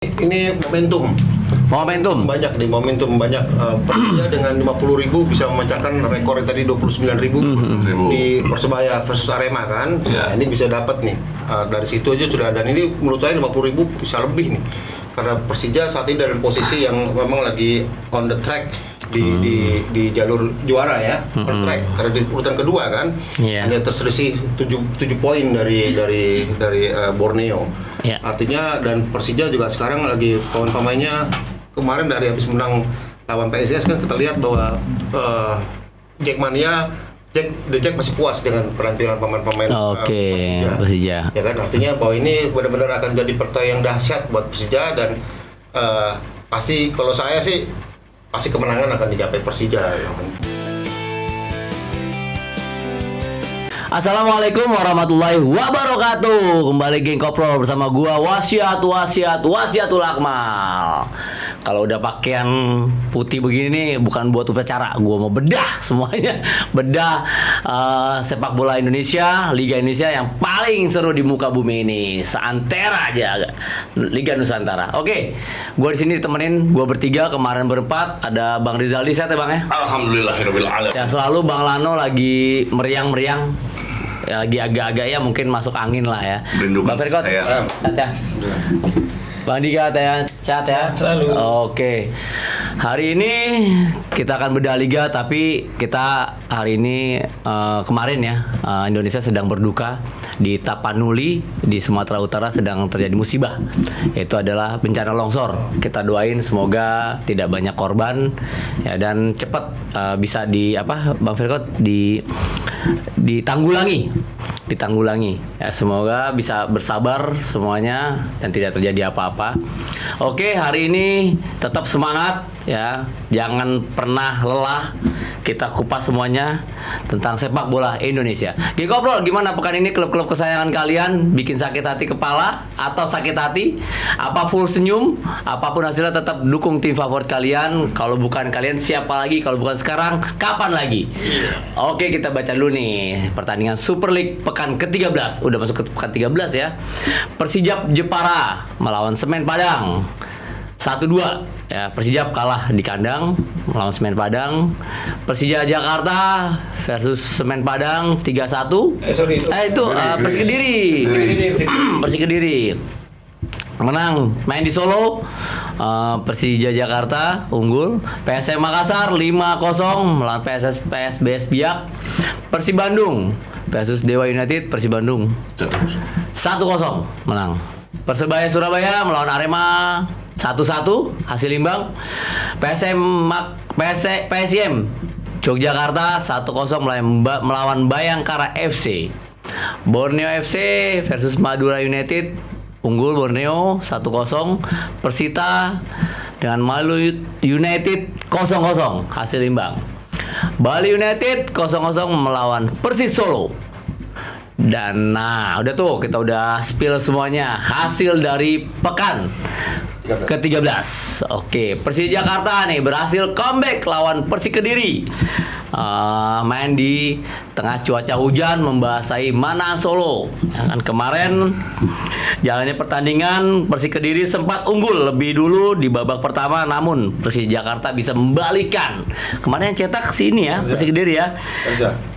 Ini momentum banyak Persija dengan 50.000 bisa memecahkan rekor yang tadi 29.000 di Persebaya versus Arema kan. Nah, ini bisa dapat nih dari situ aja sudah, dan ini menurut saya 50.000 bisa lebih nih karena Persija saat ini dalam posisi yang memang lagi on the track di jalur juara ya, per track karena di urutan kedua kan, hanya terselisih 7 poin dari Borneo. Artinya dan Persija juga sekarang lagi pemain-pemainnya kemarin dari habis menang lawan PSIS kan kita lihat bahwa Jack masih puas dengan penampilan pemain-pemain Persija. Ya kan, artinya bahwa ini benar-benar akan jadi pertandingan yang dahsyat buat Persija dan pasti kalau saya sih pasti kemenangan akan dicapai Persija. Assalamualaikum warahmatullahi wabarakatuh. Kembali geng Koprol bersama gua Wasiatul Akmal. Kalau udah pakaian putih begini nih bukan buat upacara, gua mau bedah semuanya. Bedah sepak bola Indonesia, Liga Indonesia yang paling seru di muka bumi ini. Seantera aja, Liga Nusantara. Oke, gua di sini ditemenin gua bertiga, kemarin berempat. Ada Bang Rizaldi, sehat ya Bang ya? Alhamdulillahirabbil alamin. Sehat selalu. Bang Lano lagi meriang-meriang. Ya, lagi agak-agak ya mungkin masuk angin lah ya. Bang Ferkot, sehat ya? Bang Diga, sehat ya? Selalu. Oke. Hari ini kita akan bedah liga, tapi kita hari ini kemarin ya Indonesia sedang berduka di Tapanuli di Sumatera Utara sedang terjadi musibah, yaitu adalah bencana longsor. Kita doain semoga tidak banyak korban ya dan cepat bisa Bang Ferkot ditanggulangi ya, semoga bisa bersabar semuanya dan tidak terjadi apa-apa. Oke, hari ini tetap semangat ya, jangan pernah lelah. Kita kupas semuanya tentang sepak bola Indonesia. Geng Koprol, gimana pekan ini klub-klub kesayangan kalian? Bikin sakit hati kepala atau sakit hati? Apa full senyum? Apapun hasilnya tetap dukung tim favorit kalian. Kalau bukan kalian siapa lagi? Kalau bukan sekarang, kapan lagi? Oke, kita baca dulu nih pertandingan Super League pekan ke-13. Udah masuk ke pekan 13 ya. Persijap Jepara melawan Semen Padang 1-2 ya. Persijap kalah di kandang melawan Semen Padang. Persija Jakarta versus Semen Padang 3-1. Persik Kediri menang main di Solo. Persija Jakarta unggul. PSM Makassar 5-0 melawan PSBS Biak. Persib Bandung versus Dewa United. Persib Bandung 1-0 menang. Persebaya Surabaya melawan Arema 1-1 hasil imbang. PSM Yogyakarta 1-0 melawan Bayangkara FC. Borneo FC versus Madura United unggul Borneo 1-0. Persita dengan Maluku United 0-0 hasil imbang. Bali United 0-0 melawan Persis Solo. Dan udah tuh, kita udah spill semuanya hasil dari pekan ke-13. Oke, Persija Jakarta nih berhasil comeback lawan Persik Kediri. Main di tengah cuaca hujan membasahi Mana Solo. Ya kan, kemarin jalannya pertandingan Persik Kediri sempat unggul lebih dulu di babak pertama, namun Persija Jakarta bisa membalikan. Kemarin yang cetak sini ya, Persik Kediri ya.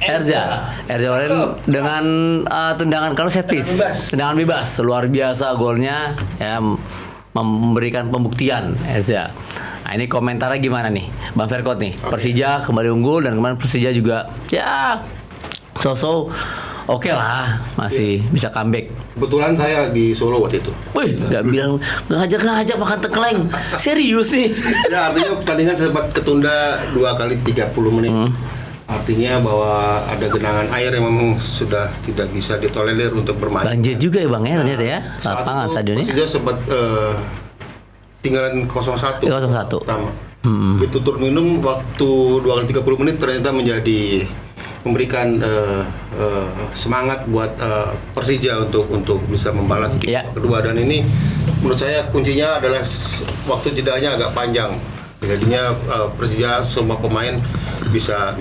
Erza dengan tendangan kalau set piece. Tendangan bebas luar biasa golnya ya, memberikan pembuktian Erza. Nah, ini komentarnya gimana nih Bang Ferkot nih? Persija kembali unggul dan kemarin Persija juga ya oke lah, masih bisa comeback. Kebetulan saya di Solo waktu itu. Wih, nggak ngajak makan tekleng. Serius nih. Ya, artinya pertandingan sempat ketunda 2 kali 30 menit. Artinya bahwa ada genangan air yang memang sudah tidak bisa ditolerir untuk bermain. Banjir juga ya Bang ya ternyata ya. Lapangan stadionnya. Persija sempat tinggalan 0-1 pertama. Itu turun minum waktu 2 kali 30 menit ternyata memberikan semangat buat Persija untuk bisa membalas kedua, dan ini menurut saya kuncinya adalah waktu jedanya agak panjang. Jadinya Persija semua pemain bisa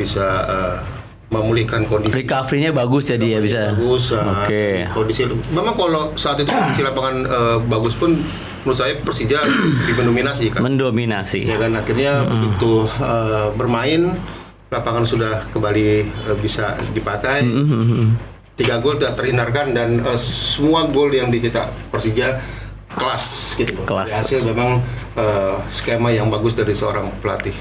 memulihkan kondisi. Recovery-nya bagus jadi ya bisa. Bagus. Oke. Kondisi memang kalau saat itu kondisi lapangan bagus pun menurut saya Persija lebih mendominasi kan. Mendominasi. Ya kan akhirnya begitu bermain lapangan sudah kembali bisa dipakai. 3 gol tidak terhindarkan dan semua gol yang dicetak Persija kelas gitu. Kelas. Hasil memang skema yang bagus dari seorang pelatih.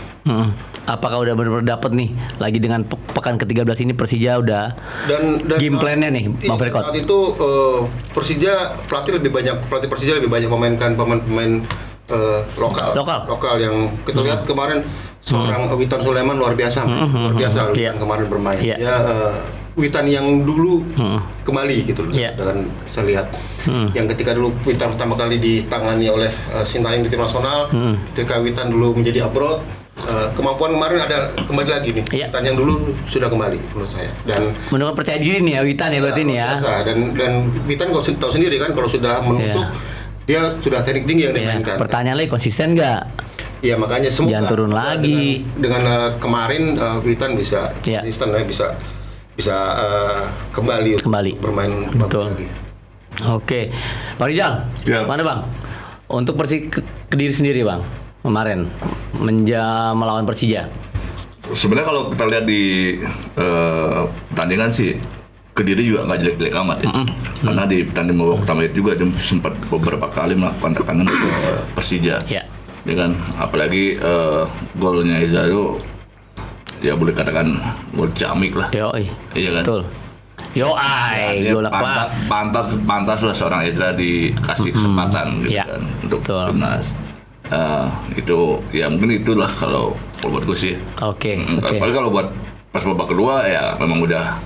Apakah udah benar-benar dapat nih lagi dengan pekan ke-13 ini Persija udah dan game plan-nya nih Bang Ferkot? Saat itu pelatih Persija lebih banyak memainkan pemain-pemain lokal yang kita lihat kemarin seorang Witan Sulaiman luar biasa Witan kemarin bermain. Ya Witan yang dulu kembali gitu loh. Dan saya lihat yang ketika dulu Witan pertama kali ditangani oleh Sintayong di tim nasional, ketika Witan dulu menjadi abroad, kemampuan kemarin ada kembali lagi nih. Witan yang dulu sudah kembali menurut saya. Dan menurut percaya diri nih ya Witan ya berarti nih ya. Dan Witan kau tahu sendiri kan kalau sudah menusuk dia sudah teknik tinggi yang dimainkan. Pertanyaan lagi konsisten nggak? Iya makanya semoga jangan turun lagi. Dengan kemarin Witan bisa konsisten bisa kembali bermain lagi. Oke, Bang Rijal, mana Bang? Untuk Kediri sendiri Bang, kemarin melawan Persija. Sebenarnya kalau kita lihat di pertandingan sih Kediri juga nggak jelek-jelek amat ya. Karena di pertandingan babak pertama itu juga dia sempat beberapa kali melakukan tekanan ke Persija. Ya kan, apalagi golnya Eza itu ya boleh katakan gol ciamik lah. Iya kan. Betul. Gol pantas lah seorang Ezra dikasih kesempatan gitu kan untuk timnas. Itu ya mungkin itulah kalau buat gue sih. Oke. Apalagi kalau buat pas babak kedua ya memang udah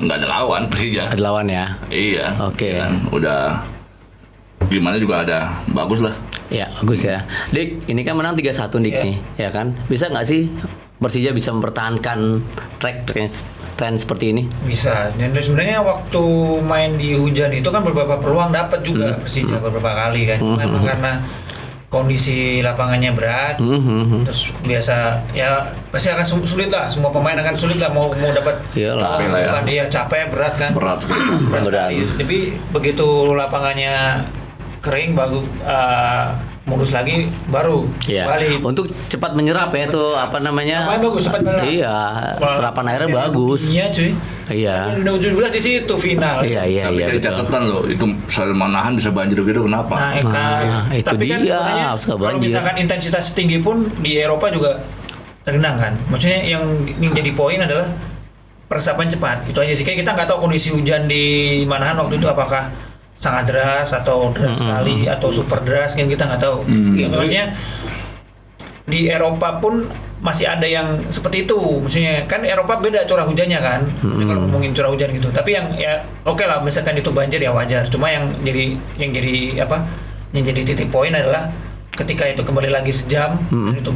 nggak ada lawan Persija. Ada lawan ya. Iya. Oke. Ya kan? Udah gimana juga ada bagus lah. Ya bagus ya. Dik, ini kan menang 3-1 Dik nih, ya kan? Bisa nggak sih Persija bisa mempertahankan tren seperti ini? Bisa. Dan sebenarnya waktu main di hujan itu kan beberapa peluang dapat juga Persija beberapa kali kan. Memang karena kondisi lapangannya berat, terus biasa ya pasti akan sulit lah. Semua pemain akan sulit lah mau dapat. Iya capek berat kan. Berat sekali. Tapi begitu lapangannya kering bagus. Mulus lagi baru balik. Untuk cepat menyerap ya tuh apa namanya? Bagus cepat menyerap. Iya, serapan airnya bagus. Iya cuy. Iya. Udah 17 di situ final. Iya. Tapi dari catatan loh, itu soal manahan bisa banjir gitu kenapa? Itu tapi dia. Kan sebenarnya kalau misalkan intensitas tinggi pun di Eropa juga tergenang kan. Maksudnya yang jadi poin adalah persiapan cepat. Itu aja sih. Kayak kita nggak tahu kondisi hujan di Manahan waktu itu apakah sangat deras atau deras sekali atau super deras kan kita nggak tahu. Maksudnya di Eropa pun masih ada yang seperti itu. Maksudnya kan Eropa beda curah hujannya kan. Kalau ngomongin curah hujan gitu. Tapi yang ya oke lah misalkan itu banjir ya wajar. Cuma yang jadi titik poin adalah ketika itu kembali lagi sejam dan itu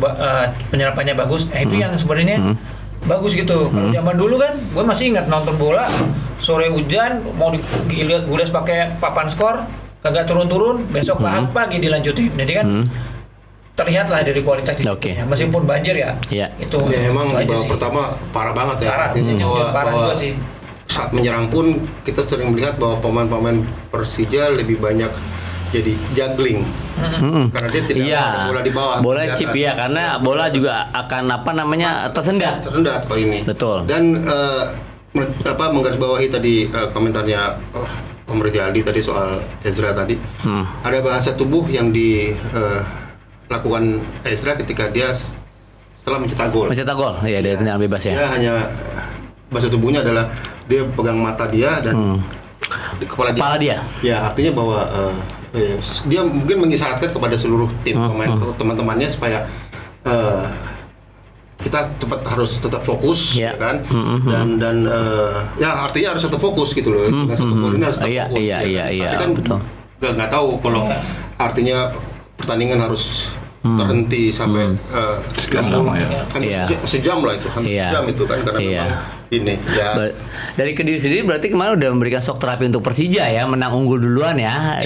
penyerapannya bagus. Itu yang sebenarnya bagus gitu. Kalau zaman dulu kan gue masih ingat nonton bola sore hujan mau digules pakai papan skor kagak turun-turun besok pagi dilanjutin. Jadi kan terlihat lah dari kualitas meskipun banjir ya. Itu ya emang babak pertama parah banget ya. Parah juga sih. Saat menyerang pun kita sering melihat bahwa pemain-pemain Persija lebih banyak jadi juggling karena dia tidak ada bola di bawah. Bola chip ya karena bola juga akan tersendat kalau ini. Betul. Dan menggarisbawahi tadi komentarnya Om Rizaldi tadi soal Ezra tadi. Ada bahasa tubuh yang dilakukan Ezra ketika dia setelah mencetak gol. Ya dari tendangan bebas ya. Dia hanya bahasa tubuhnya adalah dia pegang mata dia dan kepala dia. Ya artinya bahwa dia mungkin mengisyaratkan kepada seluruh tim teman-temannya supaya kita harus tetap fokus ya kan dan ya artinya harus tetap fokus gitu loh dengan satu gol ini harus tetap fokus tapi kan nggak tahu kalau artinya pertandingan harus terhenti sampai sejam lah itu sejam itu kan karena memang ini ya. Dari Kediri sendiri berarti kemarin udah memberikan shock terapi untuk Persija ya, menang unggul duluan ya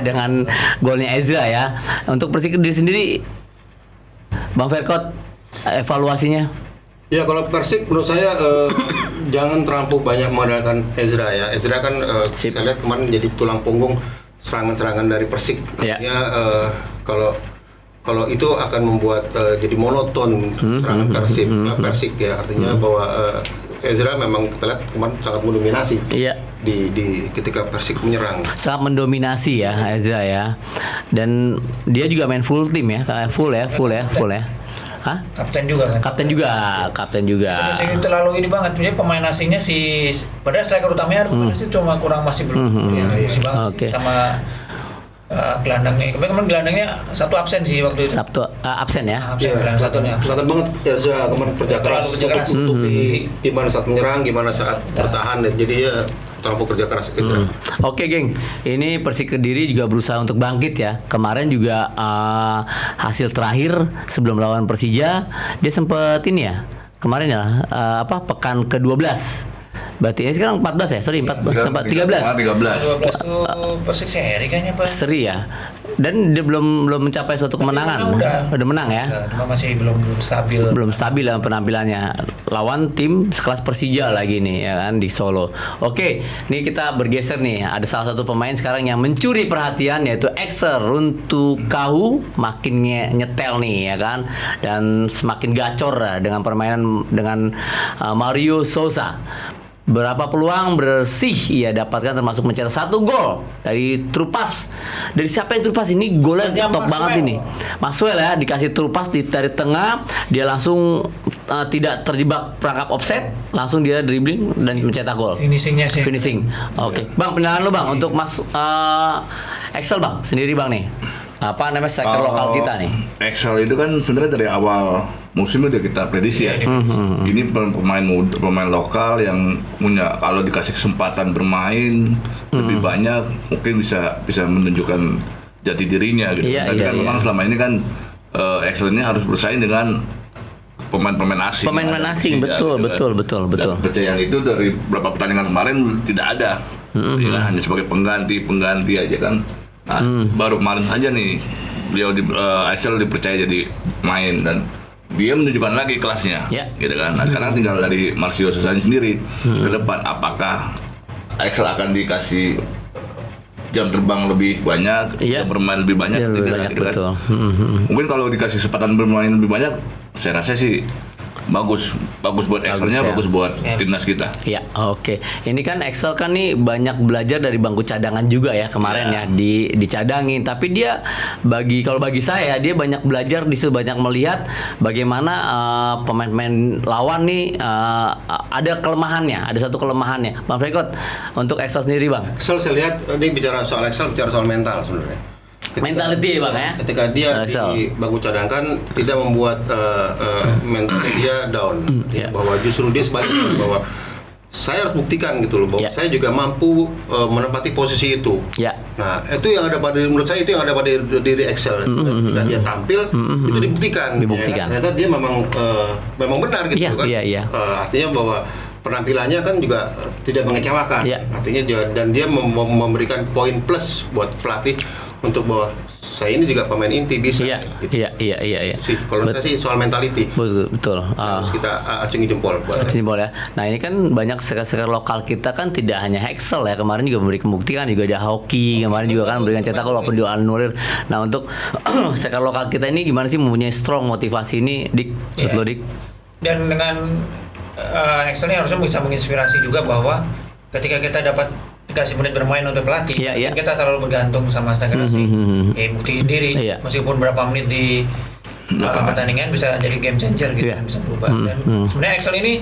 dengan golnya Ezra ya. Untuk Persija Kediri sendiri Bang Ferkot evaluasinya? Ya kalau Persik menurut saya jangan terlampau banyak mengandalkan Ezra ya. Ezra kan saya lihat kemarin jadi tulang punggung serangan-serangan dari Persik. Iya. Artinya kalau itu akan membuat jadi monoton serangan Persik ya. Artinya bahwa Ezra memang kita lihat kemarin sangat mendominasi Iya. di ketika Persik menyerang. Sangat mendominasi ya Ezra ya. Dan dia juga main full tim ya, full ya. Hah? Kapten juga kan. Kapten juga. Terus ini terlalu ini banget, jadi pemain asingnya padahal striker utamanya pemain asing cuma masih belum masih banget Oke. sih, sama gelandangnya. Kemarin gelandangnya satu absen sih waktu itu. Sabtu absen ya. Absen gelandang satunya. Kelihatan banget Ezra kemarin kerja keras Kerja keras. untuk gimana saat menyerang, gimana saat bertahan. Jadi ya terlalu kerja keras Ezra. Oke, geng. Ini Persik Kediri juga berusaha untuk bangkit ya. Kemarin juga hasil terakhir sebelum lawan Persija, dia sempet ini ya. Kemarin ya pekan ke-12. Berarti ini sekarang 14 ya? Sorry, 13. 12 tuh Persik seri kayaknya Pak. Seri ya. Dan dia belum mencapai suatu kemenangan. Udah menang ya. Cuma masih belum stabil. Belum stabil dalam penampilannya. Lawan tim sekelas Persija lagi nih ya kan di Solo. Oke, nih kita bergeser nih. Ada salah satu pemain sekarang yang mencuri perhatian yaitu Excel Runtu Kahu, makin nyetel nih ya kan, dan semakin gacor dengan permainan dengan Mario Sousa. Berapa peluang bersih ia dapatkan, termasuk mencetak 1 gol dari Trupas. Dari siapa yang Trupas ini? Golnya top banget ini. Maxwell ya, dikasih Trupas dari tengah, dia langsung tidak terjebak perangkap offset, langsung dia dribbling dan mencetak gol. Finishingnya sih. Finishing. Oke. Bang, penilaian lu Bang untuk Excel Bang sendiri Bang nih. Apa namanya striker lokal kita nih? Excel itu kan sebenarnya dari awal musim udah kita prediksi ya. Ini pemain muda, pemain lokal yang punya, kalau dikasih kesempatan bermain lebih banyak mungkin bisa menunjukkan jati dirinya gitu. Tapi kan memang selama ini kan Excel ini harus bersaing dengan pemain-pemain asing. Pemain-pemain asing, betul. Dan percayaan itu dari beberapa pertandingan kemarin tidak ada. Ya, hanya sebagai pengganti aja kan. Nah, baru kemarin saja nih beliau Excel dipercaya jadi main dan dia menunjukkan lagi kelasnya, gitu kan. Nah, sekarang tinggal dari Marcio Sousa sendiri ke depan, apakah Excel akan dikasih jam terbang lebih banyak, jam bermain lebih banyak, tidak, gitu kan. Mungkin kalau dikasih kesempatan bermain lebih banyak, saya rasa sih bagus buat Excelnya, bagus buat timnas kita. Ya, oke. Ini kan Excel kan nih banyak belajar dari bangku cadangan juga ya kemarin ya dicadangin. Tapi dia kalau bagi saya dia banyak belajar, banyak melihat bagaimana pemain-pemain lawan nih ada kelemahannya, ada satu kelemahannya. Bang Frekot, untuk Excel sendiri Bang. Excel saya lihat ini bicara soal mental sebenarnya. Mentality Bang ya. Ketika dia di bangku cadangkan tidak membuat mental dia down, bahwa justru dia sebaliknya, bahwa saya harus buktikan gitu loh bahwa saya juga mampu menempati posisi itu. Nah, itu yang ada pada, menurut saya itu yang ada pada diri Excel. Ketika dia tampil itu dibuktikan. Ya, ternyata dia memang benar gitu kan. Artinya bahwa penampilannya kan juga tidak mengecewakan. Artinya dan dia memberikan poin plus buat pelatih untuk bahwa saya ini juga pemain inti bisa. Iya. Kalau saya sih soal mentality. Betul. Harus kita acungi jempol. Jempol ya. Nah, ini kan banyak striker lokal kita kan tidak hanya Excel ya. Kemarin juga memberi pembuktian, juga ada Hoki kemarin juga kan memberikan cetak gol walaupun di Al-Nurir. Nah, untuk striker lokal kita ini gimana sih mempunyai strong motivasi ini, Dik? Menurut lo, Dik? Dan dengan Excel ini harusnya bisa menginspirasi juga bahwa ketika kita dikasih menit bermain untuk pelatih, kita terlalu bergantung sama striker asing. Buktiin diri, meskipun berapa menit di pertandingan bisa jadi game changer gitu, bisa berubah. Dan sebenarnya Excel ini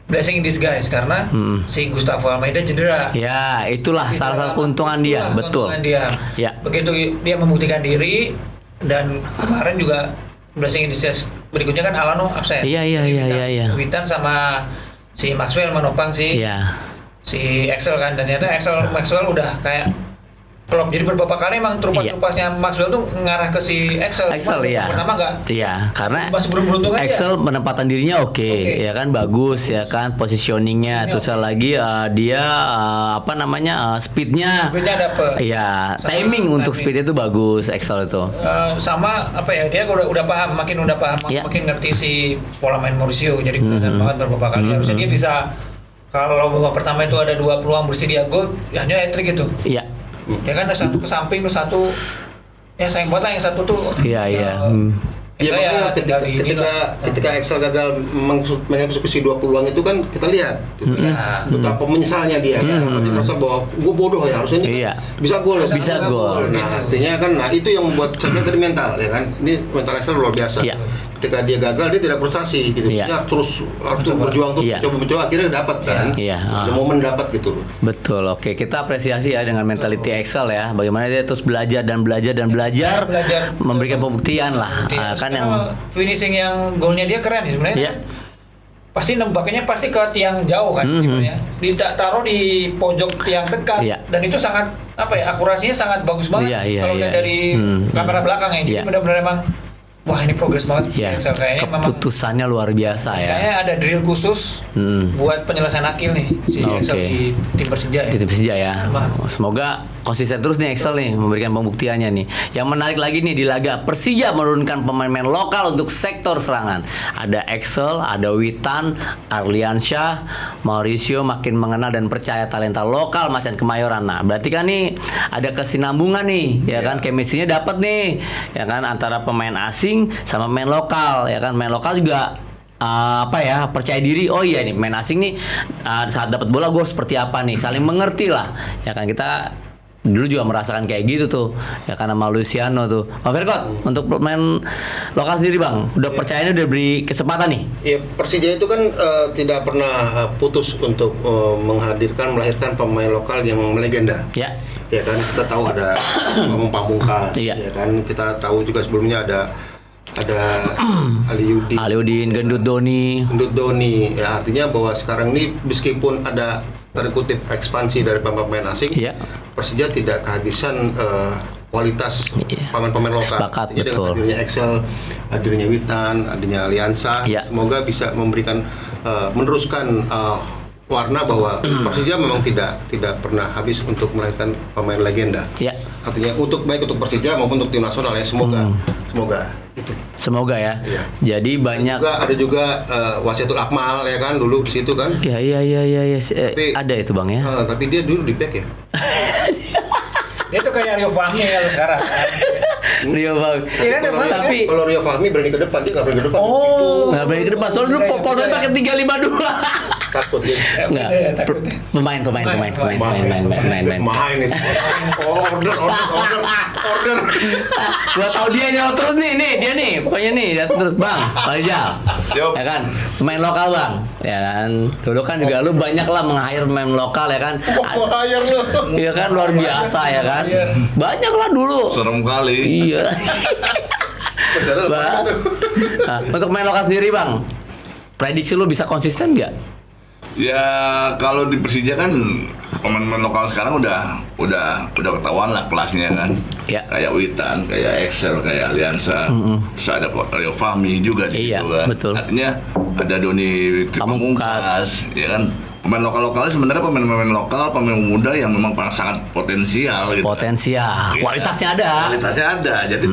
blessing in disguise karena si Gustavo Almeida cedera. Ya, itulah salah satu keuntungan dia, betul. Begitu dia membuktikan diri, dan kemarin juga blessing in disguise berikutnya kan Alano absen. Witan sama si Maxwell menopang si Excel kan, dan ternyata Maxwell udah kayak klop. Jadi beberapa kali emang trupas-trupasnya Maxwell tuh ngarah ke si Excel pertama enggak. Karena masih belum beruntung aja. Excel menempatan dirinya ya kan, bagus ya kan, positioningnya, terus lagi dia speednya dapet. Timing untuk speed itu bagus Excel itu. Sama dia udah paham, makin makin ngerti si pola main Mauricio, jadi kelihatan banget beberapa kali. Harusnya dia bisa, kalau babak pertama itu ada 2 peluang bersih dia gol, hanya hat-trick gitu. Ya kan ada satu ke samping terus satu ya sayang banget lah yang satu tuh. Iya. Ya, makanya ketika Excel gagal mengeksekusi 2 peluang itu kan kita lihat gitu ya. Betapa menyesalnya dia kan, dia merasa bahwa gue bodoh ya, harusnya ini bisa gol. Nah, artinya kan itu yang membuat saya tadi mental ya kan. Ini mental Excel luar biasa. Ketika dia gagal dia tidak frustasi gitu. Dia harus berjuang tuh coba akhirnya dapat kan. Ada momen dapat gitu. Betul. Oke, kita apresiasi ya dengan mentality Excel ya. Bagaimana dia terus belajar memberikan pembuktian lah. Kan yang finishing yang golnya dia keren ya sebenarnya. Pasti nembaknya pasti ke tiang jauh kan ya. Ditaruh di pojok tiang dekat dan itu sangat akurasinya sangat bagus banget kalau dari kamera belakang ya. Jadi benar-benar emang wah ini progres banget Excel kayaknya memang keputusannya luar biasa ya. Kayaknya ada drill khusus buat penyelesaian akil nih si Excel di tim Persija ya. Di tim Persija ya. Semoga konsisten terus nih Excel nih memberikan pembuktiannya nih. Yang menarik lagi nih di laga Persija menurunkan pemain-pemain lokal untuk sektor serangan. Ada Excel, ada Witan, Arliansyah, Mauricio makin mengenal dan percaya talenta lokal Macan Kemayoran. Nah, berarti kan nih ada kesinambungan nih ya kan, chemistry-nya dapat nih ya kan antara pemain asing sama pemain lokal ya kan. Main lokal juga percaya diri. Oh iya nih pemain asing nih saat dapat bola gue seperti apa nih, saling mengerti lah ya kan. Kita dulu juga merasakan kayak gitu tuh ya karena sama Luciano tuh. Bang Verkot, untuk pemain lokal sendiri Bang, udah percayanya udah beri kesempatan nih. Ya Persija itu kan tidak pernah putus untuk melahirkan pemain lokal yang melegenda. Ya kan, kita tahu ada Pamungkas ya kan, kita tahu juga sebelumnya ada Aliudin, Gendut Doni ya, artinya bahwa sekarang ini meskipun ada tanda kutip ekspansi dari pemain asing, Persija tidak kehabisan kualitas pemain-pemain lokal. Artinya dengan hadirnya Excel, hadirnya Witan, hadirnya Aliansa, semoga bisa memberikan meneruskan warna bahwa Persija memang tidak pernah habis untuk melahirkan pemain legenda. Artinya baik untuk Persija maupun untuk tim nasional ya, semoga itu. Semoga ya. Jadi banyak. Ada juga Wasiatul Akmal ya kan, dulu di situ kan. Iya. Tapi, ada itu Bang ya. Tapi dia dulu di back ya. Dia tuh kayak Rio Fahmi kalau sekarang. Rio Fahmi. Tapi kalau Rio Fahmi berani ke depan, dia nggak berani ke depan. Nggak berani ke depan. Soalnya dulu Polda pakai 352. Takut dia. Pemain itu. Order. Gua tahu dia nyawa terus nih, dia nih, pokoknya nih, datang terus Bang, Faizal. Ya kan, pemain lokal Bang, ya kan. Dulu kan juga lu banyak lah meng-hire pemain lokal ya kan. Meng-hire lu. Iya kan, luar biasa ya kan. Banyak lah dulu. Serem kali. Iya. Untuk pemain lokal sendiri Bang, prediksi lu bisa konsisten nggak? Ya kalau di Persija kan pemain-pemain lokal sekarang udah ketahuan lah kelasnya kan. Kayak Witan, kayak Excel, kayak Aliansa, terus ada Rio Fahmi juga di situ kan. Betul. Artinya ada Doni Pamungkas, ya kan. Pemain lokalnya sebenarnya pemain lokal, pemain muda yang memang sangat potensial gitu. Kualitasnya ada. Jadi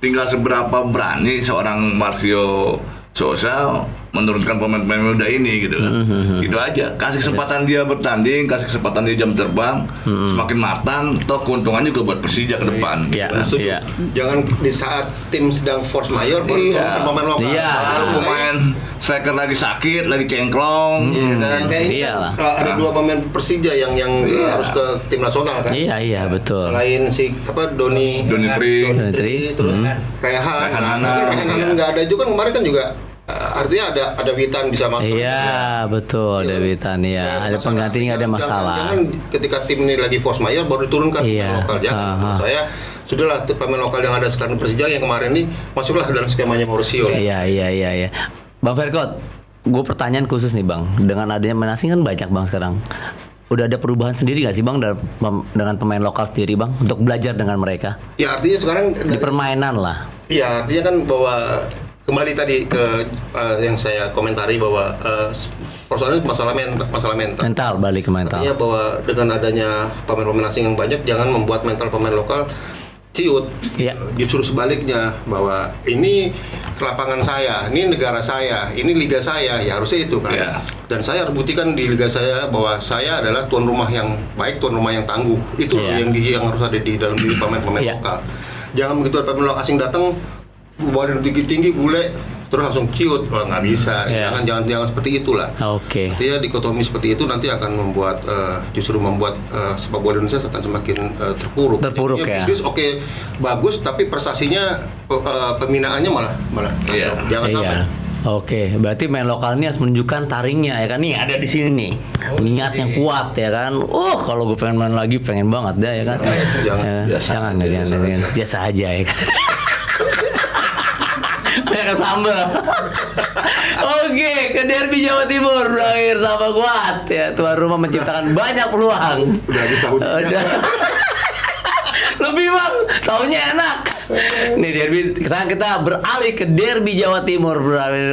tinggal seberapa berani seorang Marcio Sosa menurunkan pemain-pemain muda ini gitu kan. Itu aja. Kasih kesempatan dia bertanding, kasih kesempatan dia jam terbang, semakin matang, toh keuntungan juga buat Persija ke depan. Jangan di saat tim sedang force majeure baru pemain lokal. Baru pemain striker lagi sakit, lagi cengklong, ada 2 pemain Persija yang harus ke tim nasional kan. Iya, betul. Selain si Doni Tri, terus Rehan nggak ada juga kemarin kan juga. Artinya ada Witan bisa masuk. Iya, betul, ada Witan ya. Ada pengganti nggak ada masalah. Jangan ketika tim ini lagi force majeure baru diturunkan pemain lokal. Jangan. Menurut saya sudahlah pemain lokal yang ada sekarang Persija yang kemarin ini masuklah dalam skemanya Mauricio. Iya. Bang Verkot, gue pertanyaan khusus nih Bang. Dengan adanya pemain asing kan banyak Bang sekarang. Udah ada perubahan sendiri nggak sih Bang dengan pemain lokal sendiri Bang untuk belajar dengan mereka? Ya artinya sekarang di permainan lah. Iya, artinya kan bahwa kembali tadi ke yang saya komentari bahwa persoalannya masalah mental. Mental, balik ke mental. Artinya bahwa dengan adanya pemain-pemain asing yang banyak, jangan membuat mental pemain lokal ciut. Iya. Justru sebaliknya, bahwa ini lapangan saya, ini negara saya, ini liga saya, ya harusnya itu kan. Iya. Dan saya harus buktikan di liga saya bahwa saya adalah tuan rumah yang baik, tuan rumah yang tangguh. Itu Iya. yang harus ada di dalam diri pemain-pemain Iya. lokal. Jangan begitu ada pemain asing datang badan tinggi-tinggi bule terus langsung ciut. Wah, nggak bisa. Iya. Jangan seperti itulah. Oke. Artinya dikotomi seperti itu nanti akan membuat justru membuat sepak bola Indonesia akan semakin terpuruk. Terpuruk, Jadinya ya. Bisnis oke, bagus, tapi prestasinya pembinaannya malah Iya. kacau. Jangan sampai. Iya. Oke, berarti main lokal ini harus menunjukkan taringnya ya kan. Nih ada di sini nih. Niat yang kuat ya kan. Kalau gue pengen main lagi pengen banget dah ya kan. Jangan. Jangan. Biasa aja ya kan. Banyak sambal. Oke, ke derby Jawa Timur berakhir sama kuat ya. Tuan rumah menciptakan banyak peluang. Udah habis tahun. Lebih bang, tahunnya enak. Nih derby, sekarang kita beralih ke derby Jawa Timur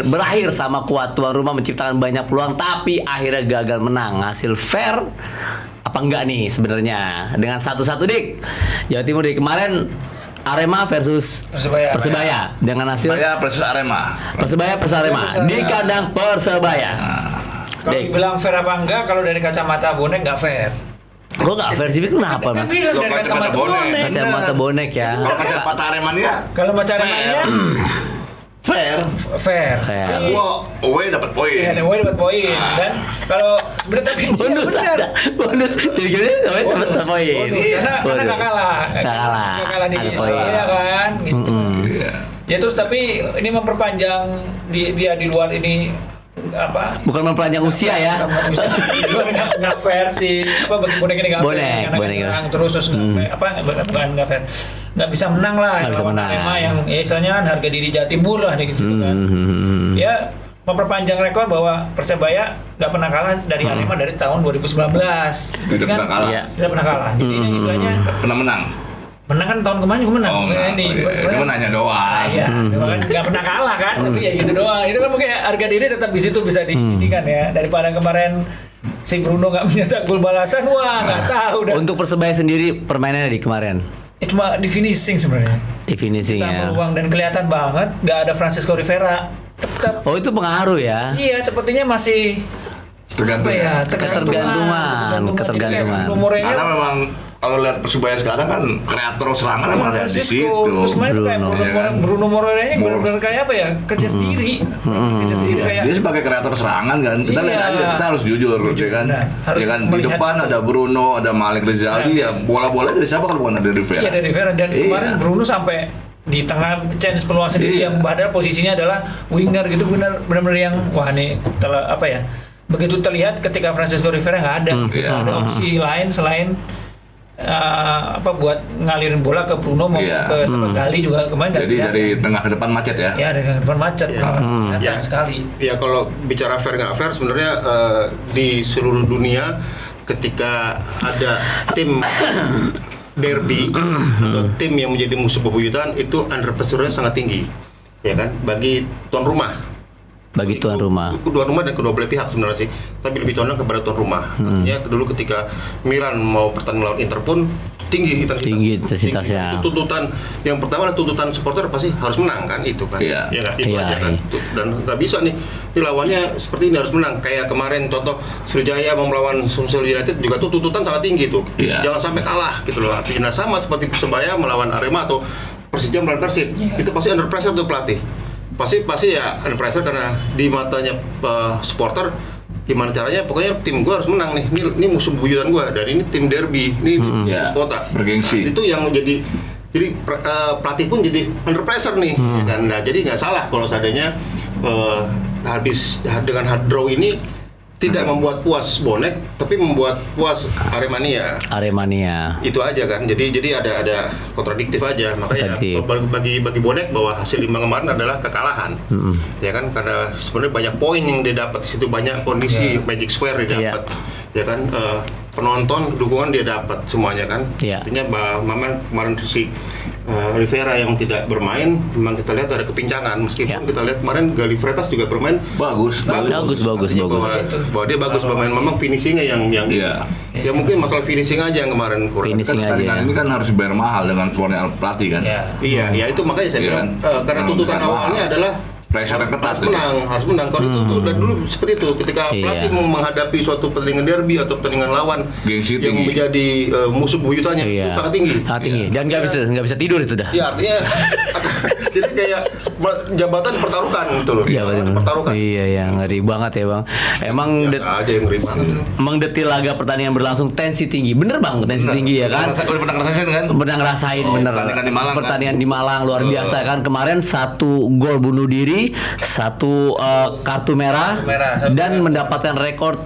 berakhir sama kuat. Tuan rumah menciptakan banyak peluang tapi akhirnya gagal menang. Hasil fair apa enggak nih sebenarnya dengan 1-1 dik Jawa Timur di kemarin. Arema versus Persebaya dengan hasil Persebaya versus Arema. Persebaya versus Arema di kandang Persebaya. Kalau dibilang fair apa enggak, kalau dari kacamata bonek nggak fair. Kok nggak fair sih? Kenapa? Kan bilang Loh, dari kacamata kacamata bonek. bonek. Kacamata bonek ya. Kalau kacamata Aremania Kalau macam Aremania fair. fair. Fair. Tapi- Gua away dapat poin. Iya, away dapat poin. Dan kalau sebenarnya tapi Bonus ada, bonus. Jadi gini, dapat poin. Karena nggak kalah. Nggak kalah. Nggak kalah di Ada poin. Iya kan. Gitu. Iya. Ya terus tapi ini memperpanjang dia di luar ini apa? Bukan memperpanjang usia ya. Nggak fair sih. Apa bagi bonek ini nggak fair? Bonek, Karena bonek. menang terus nggak fair. Apa bukan nggak fair? Nggak bisa menang lah. Nggak bisa lawan menang. Arema yang ya istilahnya kan harga diri Jawa Timur lah gitu kan. Ya memperpanjang rekor bahwa Persebaya nggak pernah kalah dari Arema dari tahun 2019. Tidak pernah kalah. Iya. Tidak pernah kalah. Jadi istilahnya Pernah menang. menang kan tahun kemarin juga menang. Oh, menang. Ini, Cuma nanya doang. Iya, kan nggak pernah kalah kan, tapi ya gitu doang. Itu kan mungkin harga diri tetap di situ bisa ini kan ya. Daripada kemarin si Bruno nggak mencetak gol balasan, wah nggak tahu dah. Untuk Persebaya sendiri permainannya di kemarin Cuma di finishing sebenarnya. di finishing Kita ya. peluang dan kelihatan banget nggak ada Francisco Rivera. Tetap Oh itu pengaruh ya. iya sepertinya masih Tergantung apa ya? ya. Ketergantungan. Bruno Moreno Karena memang kalau lihat Persebaya sekarang kan kreator serangan emang ada di situ. Terus main kayak Bruno, ya kan? Bruno Moreno ini benar-benar kayak apa ya? Kerja sendiri. Kerja sendiri kayak Dia sebagai kreator serangan kan, kita lihat Iya. aja, kita harus jujur, ya kan? benar. Harus Ya kan di melihat depan itu. ada Bruno, ada Malik Rizaldi, ya bola-bola dari siapa kalau bukan dari Rivera? Iya dari Rivera dan Iya. kemarin Bruno sampai di tengah chance peluang sendiri Iya. yang padahal posisinya adalah winger gitu benar-benar yang wah nih apa ya? Begitu terlihat ketika Francisco Rivera nggak ada, Iya. ada opsi lain selain apa buat ngalirin bola ke Bruno mau Iya. ke sama Gali juga kemarin nggak Jadi kelihatan. dari tengah ke depan macet ya? Ya dari depan macet, kelihatan Ya. sekali. Ya kalau bicara fair nggak fair sebenarnya di seluruh dunia ketika ada tim derby atau tim yang menjadi musuh bebuyutan itu under pressure-nya sangat tinggi, ya kan? Bagi tuan rumah. Bagi tuan rumah. Tuan rumah dan kedua belah pihak sebenarnya sih, tapi lebih condong kepada tuan rumah. Artinya dulu ketika Milan mau bertanding melawan Inter pun tinggi intensitasnya. Itu tuntutan yang pertama adalah tuntutan supporter pasti harus menang kan itu kan. Iya. Ya nggak? Itu Iya, aja kan. iya. Dan nggak bisa nih lawannya seperti ini harus menang. Kayak kemarin contoh Sriwijaya mau melawan Sumsel United juga tuh tuntutan sangat tinggi tuh. Iya. Jangan sampai kalah gitu loh. Artinya sama seperti Persebaya melawan Arema atau Persija melawan Persib. Itu pasti under pressure tuh pelatih. Pasti ya under pressure karena di matanya supporter gimana caranya pokoknya tim gue harus menang nih. Ini musuh buyutan gue dan ini tim derby, ini Ya, kota. bergengsi. Itu yang jadi pelatih pun jadi under pressure nih, ya kan? Nah, jadi nggak salah kalau seandainya habis dengan hard draw ini tidak membuat puas bonek, tapi membuat puas Aremania. Aremania. Itu aja kan. Jadi ada kontradiktif aja. Makanya Kontradiktif. bagi bonek bahwa hasil 5 kemarin adalah kekalahan. Ya kan karena sebenarnya banyak poin yang didapat di situ, banyak kondisi magic square didapat. ya kan, penonton dukungan dia dapat semuanya kan. Iya. Artinya memang kemarin si Rivera yang tidak bermain, memang kita lihat ada kepincangan, meskipun Iya. kita lihat kemarin Gali Freitas juga bermain Bagus. Artinya bahwa dia bagus bermain, memang finishingnya yang Iya. ya mungkin masalah finishing aja yang kemarin kurang. Finishing Kan aja pertandingan ya. ini kan harus bayar mahal dengan keluarnya pelatih kan. Ya. Iya, ya itu makanya saya Iya bilang kan? karena tuntutan Bukan awalnya mahal. adalah Pressure yang ketat, harus menang. Kalau itu dari dulu seperti itu, ketika Iya. pelatih mau menghadapi suatu pertandingan derby atau pertandingan lawan Gengsi yang tinggi. menjadi musuh buyutannya Iya. itu sangat tinggi. Sangat tinggi. Dan nggak bisa tidur itu dah. Ya artinya jadi kayak jabatan dipertaruhkan gitu loh. Iya betul. Pertaruhkan. Iya ya, ngeri banget ya bang. Emang Biasa aja yang ngeri banget. emang detil laga pertandingan berlangsung tensi tinggi. Bener bang, tensi tinggi ya kan. Udah pernah ngerasain kan? Pernah ngerasain bener. Pertandingan di Malang, kan? Pertandingan di Malang luar biasa kan. Kemarin 1 gol bunuh diri, 1 kartu merah, satu dan merah. mendapatkan rekor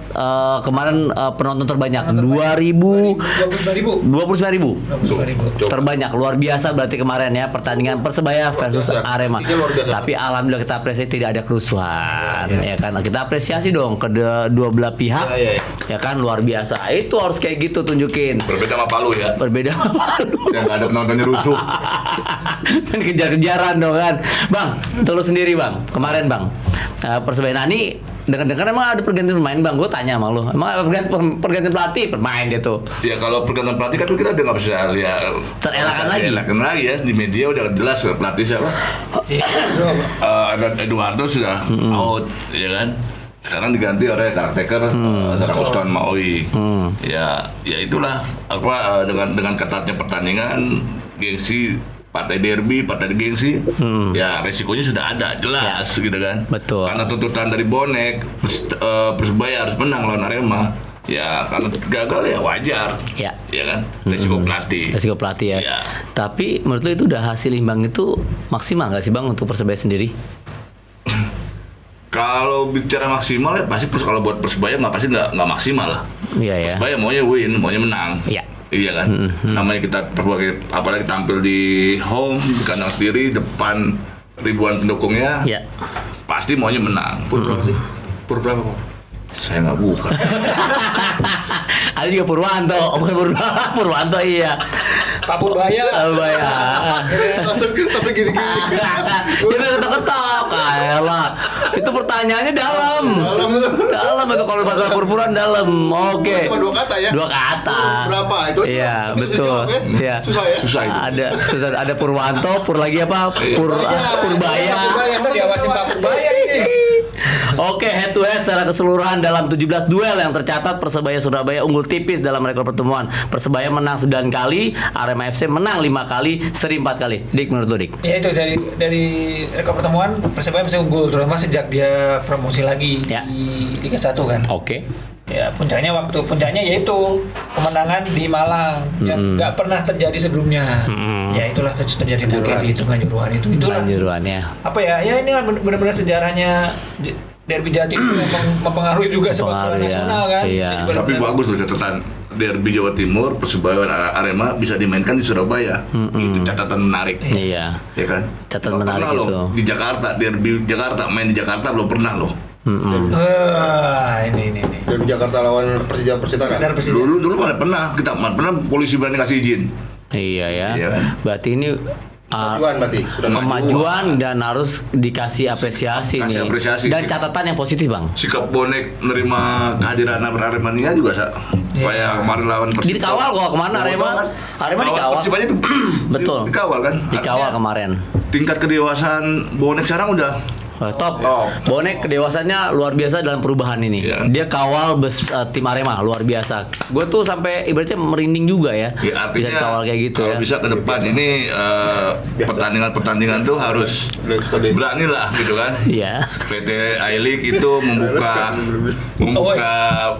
kemarin penonton terbanyak 29.000 29.000. terbanyak, luar biasa berarti kemarin ya pertandingan Persebaya versus biasa. Arema. Fisiknya luar biasa. Tapi alhamdulillah kita apresiasi tidak ada kerusuhan ya kan. Kita apresiasi dong ke dua belah pihak. Ya. Ya kan luar biasa. Itu harus kayak gitu tunjukin. Berbeda sama Palu ya. Berbeda Yang nggak ada penontonnya rusuh. kan kejar-kejaran dong kan. Bang, untuk lu sendiri bang, kemarin bang Persebaya Nani dengar-dengar emang ada pergantian pemain bang, gue tanya sama lu, emang ada pergantian pelatih bermain dia tuh. Ya kalau pergantian pelatih kan kita udah nggak bisa lihat Terelakkan lagi. Terelakkan lagi ya, di media udah jelas pelatih siapa. Ada Eduardo sudah out, ya kan. Sekarang diganti oleh caretaker Sarah Uston Maui. Ya itulah apa dengan ketatnya pertandingan, gengsi partai derby, partai gengsi, ya resikonya sudah ada jelas gitu kan. Betul. Karena tuntutan dari bonek, Persebaya harus menang lawan Arema. Ya karena gagal ya wajar. Ya. Ya kan, resiko pelatih. Resiko pelatih ya. Ya. Tapi menurut lu itu udah hasil imbang itu maksimal nggak sih bang untuk Persebaya sendiri? Kalau bicara maksimal ya pasti kalau buat Persebaya nggak maksimal lah. Iya ya. Persebaya maunya win, maunya menang. Iya. Iya kan. Namanya kita apalagi tampil di home di kandang sendiri depan ribuan pendukungnya. Iya. Pasti maunya menang. Pur berapa sih? Pur berapa kok? Saya nggak buka. Ada juga Purwanto, bukan Purwanto iya. Pak Purbaya. Persebaya. Langsung gini-gini. Dia udah ketok-ketok, kayalah. Itu pertanyaannya dalam. Dalam itu kalau bahasa purpuran dalam. Oke. Cuma 2 kata ya. 2 kata. Berapa? Itu aja. Iya, Tapi betul. itu jawab ya. Iya. Susah ya? Susah itu. Ada Purwanto, Pur lagi apa? Purbaya. Purbaya tuh diawasin Pak Purbaya ini. Oke, head to head secara keseluruhan dalam 17 duel yang tercatat Persebaya Surabaya unggul tipis dalam rekor pertemuan. Persebaya menang 9 kali, Arema FC menang 5 kali, seri 4 kali. Dik, menurut lu, Dik? Ya itu dari rekor pertemuan Persebaya bisa unggul terutama sejak dia promosi lagi Ya. di Liga 1 kan. Oke. Ya puncaknya yaitu kemenangan di Malang yang nggak pernah terjadi sebelumnya. Ya itulah terjadi tragedi itu Kanjuruhan itu. Itulah Kanjuruhannya. apa ya? Ya inilah benar-benar sejarahnya Derby Jatim itu mempengaruhi juga sepak bola Mempengaruhi, nasional ya. kan. Iya. Jadi Tapi benar-benar- bagus loh catatan derby Jawa Timur Persebaya Arema bisa dimainkan di Surabaya. Itu catatan menarik. Iya. Ya kan? Catatan Nggak menarik pernah itu. loh, di Jakarta derby Jakarta main di Jakarta belum pernah loh. ini. Dari Jakarta lawan Persija Persitara. Sekedar Persija. Dulu mana pernah polisi berani kasih izin. Iya ya. Iya. Berarti ini Kemajuan berarti sudah kemajuan dan harus dikasih apresiasi Kasih nih. apresiasi Dan sih. catatan yang positif, Bang. Sikap bonek nerima kehadiran Aremania juga kayak kemarin lawan Persija. Dikawal kok kemana Arema? Arema dikawal. Persibanya Betul. Dikawal kan? Dikawal Artinya kemarin. tingkat kedewasaan bonek sekarang udah Top. Top. Bonek kedewasannya luar biasa dalam perubahan ini. Iya. Dia kawal tim Arema luar biasa. Gue tuh sampai ibaratnya merinding juga ya. ya, artinya bisa kawal kayak gitu kalau ya. bisa ke depan ini pertandingan-pertandingan tuh harus berani lah gitu kan. Iya. PT I-League itu membuka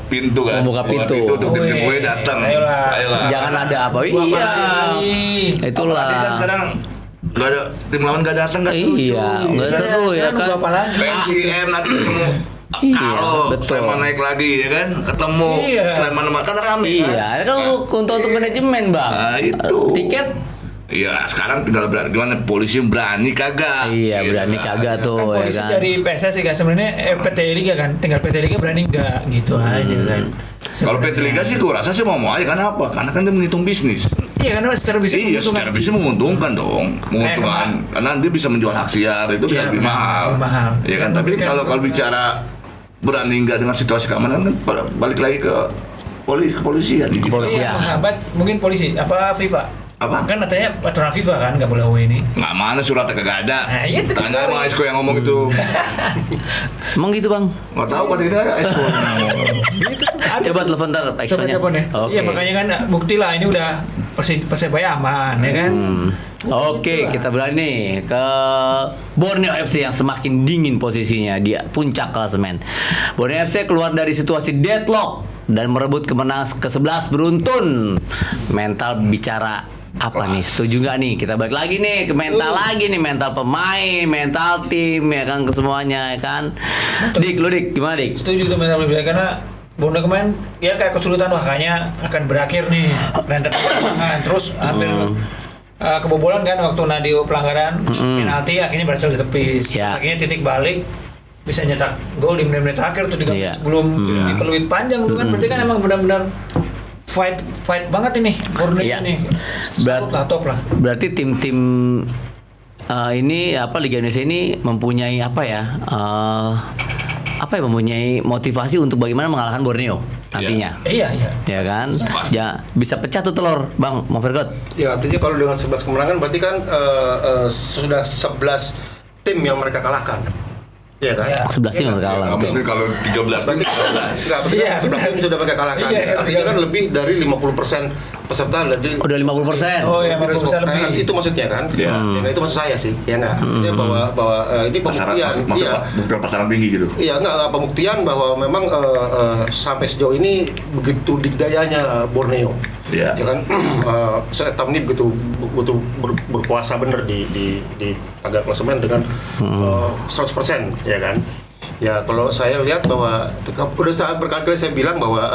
pintu kan. Membuka pintu. untuk tim-tim gue datang. Ayolah. Jangan ada apa. Gua Iya. apalagi. Itulah. Apalagi kan sekarang nggak ada tim lawan nggak datang nggak seru. Iya, nggak seru ya kan. Apa lagi? PSM nanti ketemu. Iya, Kalau betul. Sleman naik lagi ya kan, ketemu Iya. Sleman kan rame Iya, kan. kan untuk manajemen, Bang. Nah, itu. Tiket Iya, sekarang tinggal gimana polisi berani kagak? Iya, Gitu berani kan. kagak tuh Kan ya polisi kan. dari PSSI kan sebenarnya PT Liga kan, tinggal PT Liga berani nggak gitu aja kan. Kalau PT Liga sih gue rasa sih mau aja, karena apa? Karena kan dia menghitung bisnis. Iya karena secara bisnis Iya, secara bisnis menguntungkan dong, menguntungkan. Karena dia bisa menjual hak siar itu bisa Iya, lebih mahal. lebih mahal. Iya kan, tapi kalau bicara berani enggak dengan situasi keamanan kan balik lagi ke kepolisian. Kepolisian. Iya, menghambat mungkin polisi apa FIFA. Apa? Kan katanya aturan FIFA kan nggak boleh ini. Nggak, mana suratnya kagak ada. Nah, itu Tanya kan. sama Esko yang ngomong itu. Emang gitu bang? Nggak tahu kan ini ada Esko yang ngomong. Itu tuh ada. Coba telepon ntar Coba Expo-nya. telepon ya. Oke. Iya makanya kan bukti lah ini udah Persebaya aman ya kan. Oke, Itulah. kita berani ke Borneo FC yang semakin dingin posisinya di puncak klasemen. Borneo FC keluar dari situasi deadlock dan merebut kemenangan ke-11 beruntun. Mental bicara apa nih? Setuju nggak nih? Kita balik lagi nih ke mental lagi nih, mental pemain, mental tim ya kan, ke semuanya ya kan. Dik, lu Dik, gimana Dik? Setuju tuh mental lebih karena Borneo kemarin ya kayak kesulitan makanya akan berakhir nih rentetan kemenangan terus hampir kebobolan kan waktu Nadio pelanggaran penalti akhirnya berhasil ditepis. Ya. Terus akhirnya titik balik bisa nyetak gol di menit-menit terakhir tuh 3 menit Iya. sebelum di peluit panjang tuh kan berarti kan emang benar-benar fight banget ini Borneo Iya. ini. Salut lah, top lah. Berarti tim-tim ini apa Liga Indonesia ini mempunyai apa ya? Mempunyai motivasi untuk bagaimana mengalahkan Borneo nantinya. Iya. Ya kan? Ya, bisa pecah tuh telur, Bang Movergot. Ya artinya kalau dengan 11 kemenangan berarti kan sudah 11 tim yang mereka kalahkan. Iya kan? Iya. 11 tim Iya kan? kalah. Nggak mungkin kalau 13 tim Berarti 13. enggak, berarti Iya, kan 11 tim sudah mereka kalahkan. Iya, Artinya kan lebih dari 50% peserta dari Udah 50%. Oh, iya, 50% lebih. Nah, itu maksudnya kan? Iya. Ya, itu maksud saya sih. Ya enggak. Artinya bahwa ini Pasaran, pembuktian. maksud Iya. bukan pasaran tinggi gitu. Iya, enggak pembuktian bahwa memang sampai sejauh ini begitu digdayanya Borneo. Iya. Ya kan, Setam ini begitu berkuasa bener di agak klasemen dengan 100%, ya kan. Ya kalau saya lihat bahwa udah berkali-kali saya bilang bahwa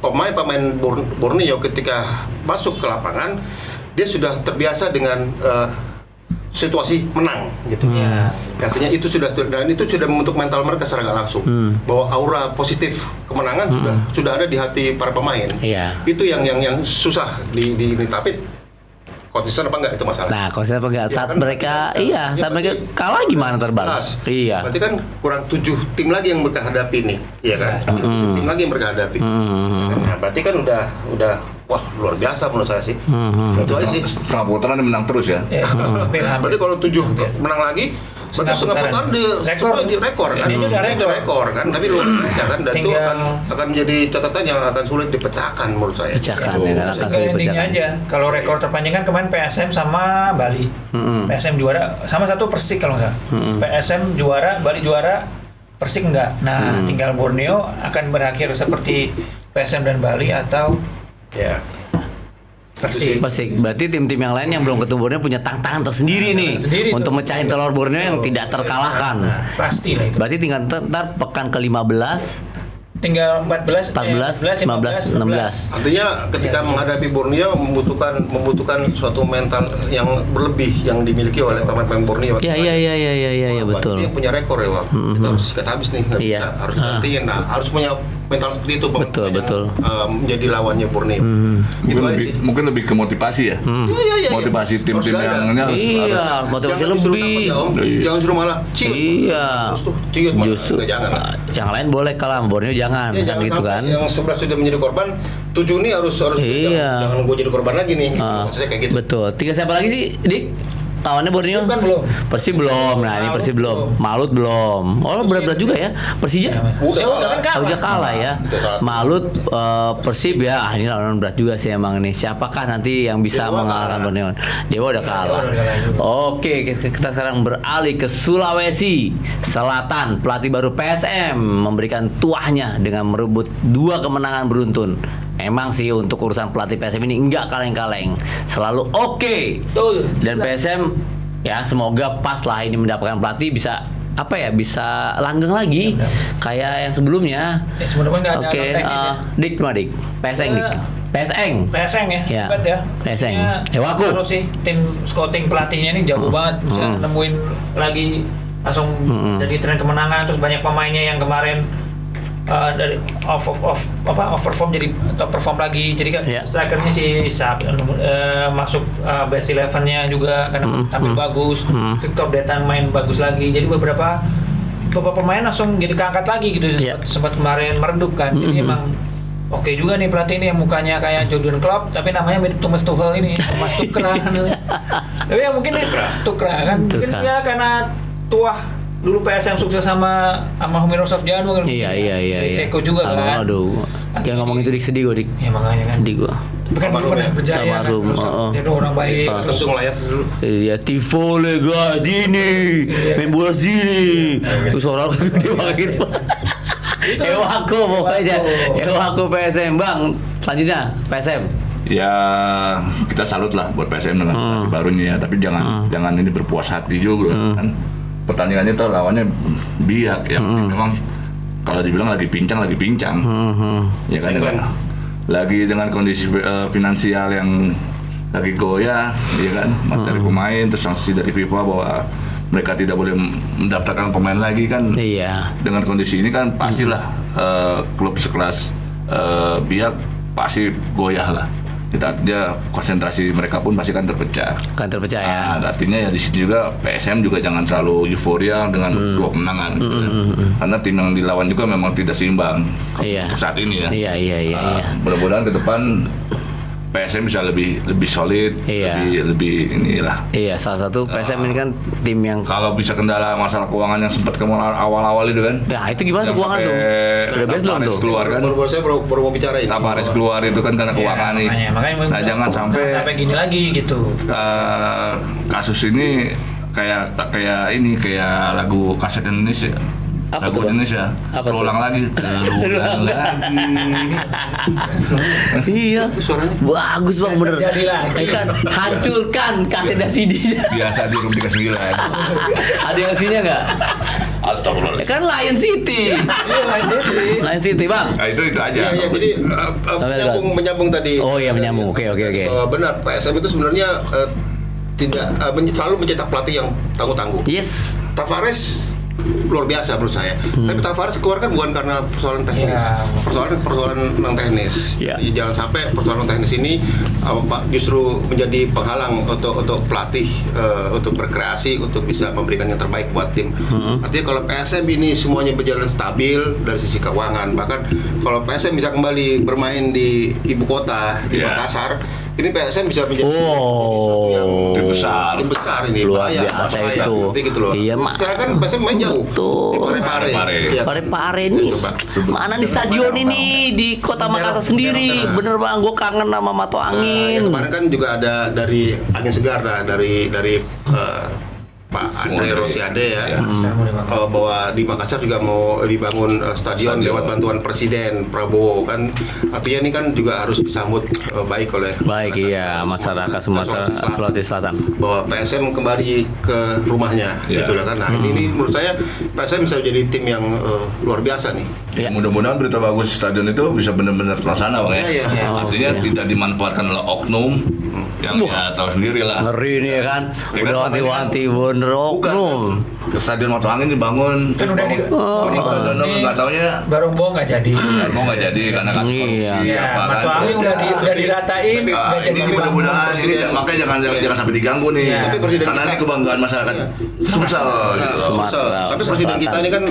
pemain-pemain Borneo ketika masuk ke lapangan dia sudah terbiasa dengan situasi menang gitu. Artinya itu sudah membentuk mental mereka secara nggak langsung bahwa aura positif kemenangan sudah ada di hati para pemain. Iya. Itu yang susah di ini, tapi konsisten apa enggak itu masalah. Nah, kalau saya enggak Ya saat kan, mereka ya, saat mereka berarti kalah gimana terbang? jelas. Iya. Berarti kan kurang 7 tim lagi yang mereka hadapi nih, iya kan? 7 tim lagi yang mereka hadapi. Nah, berarti kan udah wah luar biasa menurut saya sih. Itu aja sih. Setengah putaran dia menang terus ya. Ya, hampir. Berarti kalau 7 menang lagi, berarti setengah putaran di rekor kan? Ini udah rekor. Kan? Tapi luar biasa kan? Dan itu Tinggal- akan menjadi catatan yang akan sulit dipecahkan menurut saya. Pecahkan ya kan akan Tinggal sulit endingnya pecahkan. aja. Kalau rekor terpanjang kan kemarin PSM sama Bali. PSM juara sama satu Persik kalau nggak salah. PSM juara, Bali juara, Persik enggak. Nah, tinggal Borneo akan berakhir seperti PSM dan Bali atau Ya. Persik. Persik. Berarti tim-tim yang lain yang belum ketemu Borneo punya tantangan tersendiri nih tersendiri untuk tuh. mecahin telur Borneo yang tidak terkalahkan. Nah, pasti lah itu. Berarti tinggal ntar pekan ke-15, Tinggal 14, 14, 15, 16. Artinya ketika menghadapi Borneo membutuhkan suatu mental yang berlebih yang dimiliki oleh pemain-pemain Borneo. Iya betul. Dia punya rekor ya, Bang. Kita harus sikat habis nih, nggak Iya. bisa, harus gantiin. Nah, harus punya mental seperti itu, Bang. Betul, Yang, betul. menjadi lawannya Borneo. Gitu aja sih. Mungkin lebih ke motivasi ya. Iya. Motivasi tim-tim Harus yang ada. Iya, motivasi Jangan disuruh lebih. takut ya, Om. Iya. Jangan suruh malah ciut. Iya. Terus tuh ciut malah. Justru Nggak, jangan lah. yang lain boleh kalah, Borneo jangan, Ya, kan jangan gitu sampai kan. yang 11 sudah menjadi korban, 7 ini harus Iya. jangan gue jadi korban lagi nih. Gitu. Maksudnya kayak gitu. Betul. Tinggal siapa lagi sih, Dik? Lawannya Borneo? Persib kan belum. Persib belum. Nah, ini Malut Persib belum. belum. Malut belum. Oh, berat-berat juga ya. Persija? Udah kan kalah. Udah kalah ya. Udah kalah. Malut, Persib ya. Ini lawan berat juga sih emang nih. Siapakah nanti yang bisa Dewa mengalahkan kalah. Borneo? Dewa udah kalah. Dewa udah kalah juga. Oke, kita sekarang beralih ke Sulawesi Selatan. Pelatih baru PSM memberikan tuahnya dengan merebut 2 kemenangan beruntun. Emang sih untuk urusan pelatih PSM ini enggak kaleng-kaleng, selalu oke. Betul. Dan PSM ya semoga pas lah ini mendapatkan pelatih bisa bisa langgeng lagi kayak yang sebelumnya. Ya, sebenarnya nggak ada Oke, teknis ya. Dik gimana Dik? PSM Dik. PSN. PSN ya, Ya, hebat ya. PSN. Maksudnya, Ewaku. menurut sih tim scouting pelatihnya ini jago banget, bisa nemuin lagi langsung jadi tren kemenangan. Terus banyak pemainnya yang kemarin dari off perform jadi top perform lagi. Jadi kan strikernya si masuk best 11-nya juga karena tampil bagus. Victor Detan main bagus lagi. Jadi beberapa pemain langsung jadi keangkat lagi gitu. Sempat kemarin meredup kan. Jadi emang oke juga nih pelatih ini yang mukanya kayak Jurgen Klopp tapi namanya mirip Thomas Tuchel ini, Thomas Tuchel. Tapi ya mungkin Tuchel kan, mungkin ya karena tua dulu PSM sukses sama Miroslav Janu kan. Iya. Ceko juga kan. Aduh. Yang ngomong itu sedih gue, Dik. Ya makanya kan. Sedih gue. Tapi kan dulu pernah berjaya kan. Dia orang baik. Terus ngelayat dulu. Iya, tifo lega dini, main bola sini. Terus orang dia pakai gitu. Ewaku pokoknya. Ewaku PSM, Bang. Selanjutnya PSM. Ya kita salut lah buat PSM dengan pelatih barunya ya, tapi jangan ini berpuas hati juga kan. Pertandingannya tuh lawannya Biak yang memang kalau dibilang lagi pincang ya kan, lagi dengan kondisi finansial yang lagi goyah ya kan, materi pemain, terus sanksi dari FIFA bahwa mereka tidak boleh mendaftarkan pemain lagi kan. Iya. Dengan kondisi ini kan pastilah klub sekelas Biak pasti goyah lah. Itu artinya konsentrasi mereka pun pasti kan terpecah. Kan terpecah ya. Nah, artinya ya di sini juga PSM juga jangan terlalu euforia dengan dua kemenangan. Gitu kan. Karena tim yang dilawan juga memang tidak seimbang untuk saat ini ya. Iya. Mudah-mudahan ke depan PSM bisa lebih solid, lebih inilah. Iya, salah satu PSM ini kan tim yang kalau bisa kendala masalah keuangan yang sempat awal-awal itu kan. Ya, itu gimana tuh keuangan tuh? Udah beres belum tuh? Keluar kan. Baru mau bicara ini. Tavares keluar itu kan karena keuangan nih. Makanya Nah, jangan sampai gini lagi gitu. Kasus ini kayak lagu kaset Indonesia. Apa Lagu tuh, Bang? Indonesia. Apa Terulang lagi. Iya. Suaranya Bagus Bang, bener. Terjadi lagi. Kan hancurkan kaset dan CD-nya. Biasa di room 39. Ada yang sini nggak? Astagfirullah. Ya kan Lion City. Lion City, Bang. Nah, itu aja. Iya, jadi menyambung tadi. Oh iya, menyambung. Oke. Benar, PSM itu sebenarnya tidak selalu mencetak pelatih yang tangguh-tangguh. Yes. Tavares luar biasa menurut saya. Tapi Tavares keluar kan bukan karena persoalan teknis. Persoalan non teknis. Jadi jangan sampai persoalan teknis ini justru menjadi penghalang untuk pelatih untuk berkreasi, untuk bisa memberikan yang terbaik buat tim. Artinya kalau PSM ini semuanya berjalan stabil dari sisi keuangan, bahkan kalau PSM bisa kembali bermain di ibu kota di Makassar, ini PSM bisa menjadi satu yang tim besar ini. Luar biasa itu. Gitu loh. Iya, Mak. Sekarang kan PSM main jauh. Tuh. Di Parepare. Ya. Parepare nih. Mana di stadion ini di kota Makassar sendiri. Bener Bang, gue kangen sama Mato Angin. Kemarin kan juga ada dari angin segar dari Pak Andre Rosiade ya, bahwa di Makassar juga mau dibangun stadion lewat bantuan Presiden Prabowo kan, artinya ini kan juga harus disambut baik oleh masyarakat Sumatera Sulawesi Selatan, bahwa PSM kembali ke rumahnya gitu lah kan. Nah ini menurut saya PSM bisa jadi tim yang luar biasa nih. Mudah-mudahan berita bagus stadion itu bisa benar-benar terlaksana Bang ya. Artinya tidak dimanfaatkan oleh oknum yang ya tahu sendiri lah. Ngeri nih ya kan. Udah wanti-wanti bener oknum. Stadion Mato Angin dibangun Kan udah nggak taunya baru nggak jadi. mau nggak jadi karena kasus korupsi apa kan. Mato Angin udah diratain. Ini mudah-mudahan ini makanya jangan sampai diganggu nih. Karena ini kebanggaan masyarakat Sumsel. Tapi presiden kita ini kan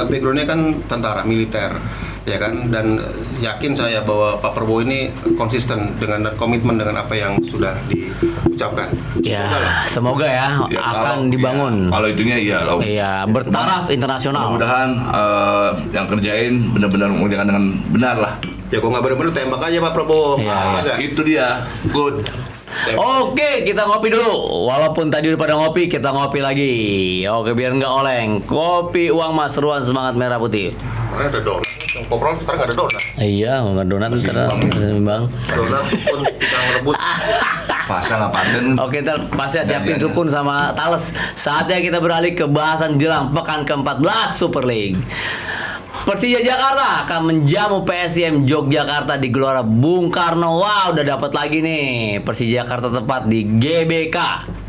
backgroundnya kan tentara militer ya kan, dan yakin saya bahwa Pak Prabowo ini konsisten dan komitmen dengan apa yang sudah diucapkan. Semoga ya akan dibangun. Kalau itunya bertaraf internasional. Mudah-mudahan yang kerjain benar-benar mengerjakan dengan benar lah. Ya kok nggak benar-benar tembak aja Pak Prabowo. Itu dia. Good. Oke, kita ngopi dulu. Walaupun tadi udah pada ngopi, kita ngopi lagi. Oke, biar nggak oleng. Kopi Uang Mas, ruan semangat merah putih. Mana ada donat? Yang Kopral sekarang nggak ada donat. Iya, nggak donat sekarang, Bang. Donat pun kita ngerebut. Pasca nggak paten. Oke, ntar pasti siapin sukun sama Tales. Saatnya kita beralih ke bahasan jelang pekan ke-14 Super League. Persija Jakarta akan menjamu PSIM Yogyakarta di Gelora Bung Karno. Wah, udah dapat lagi nih Persija Jakarta tempat di GBK.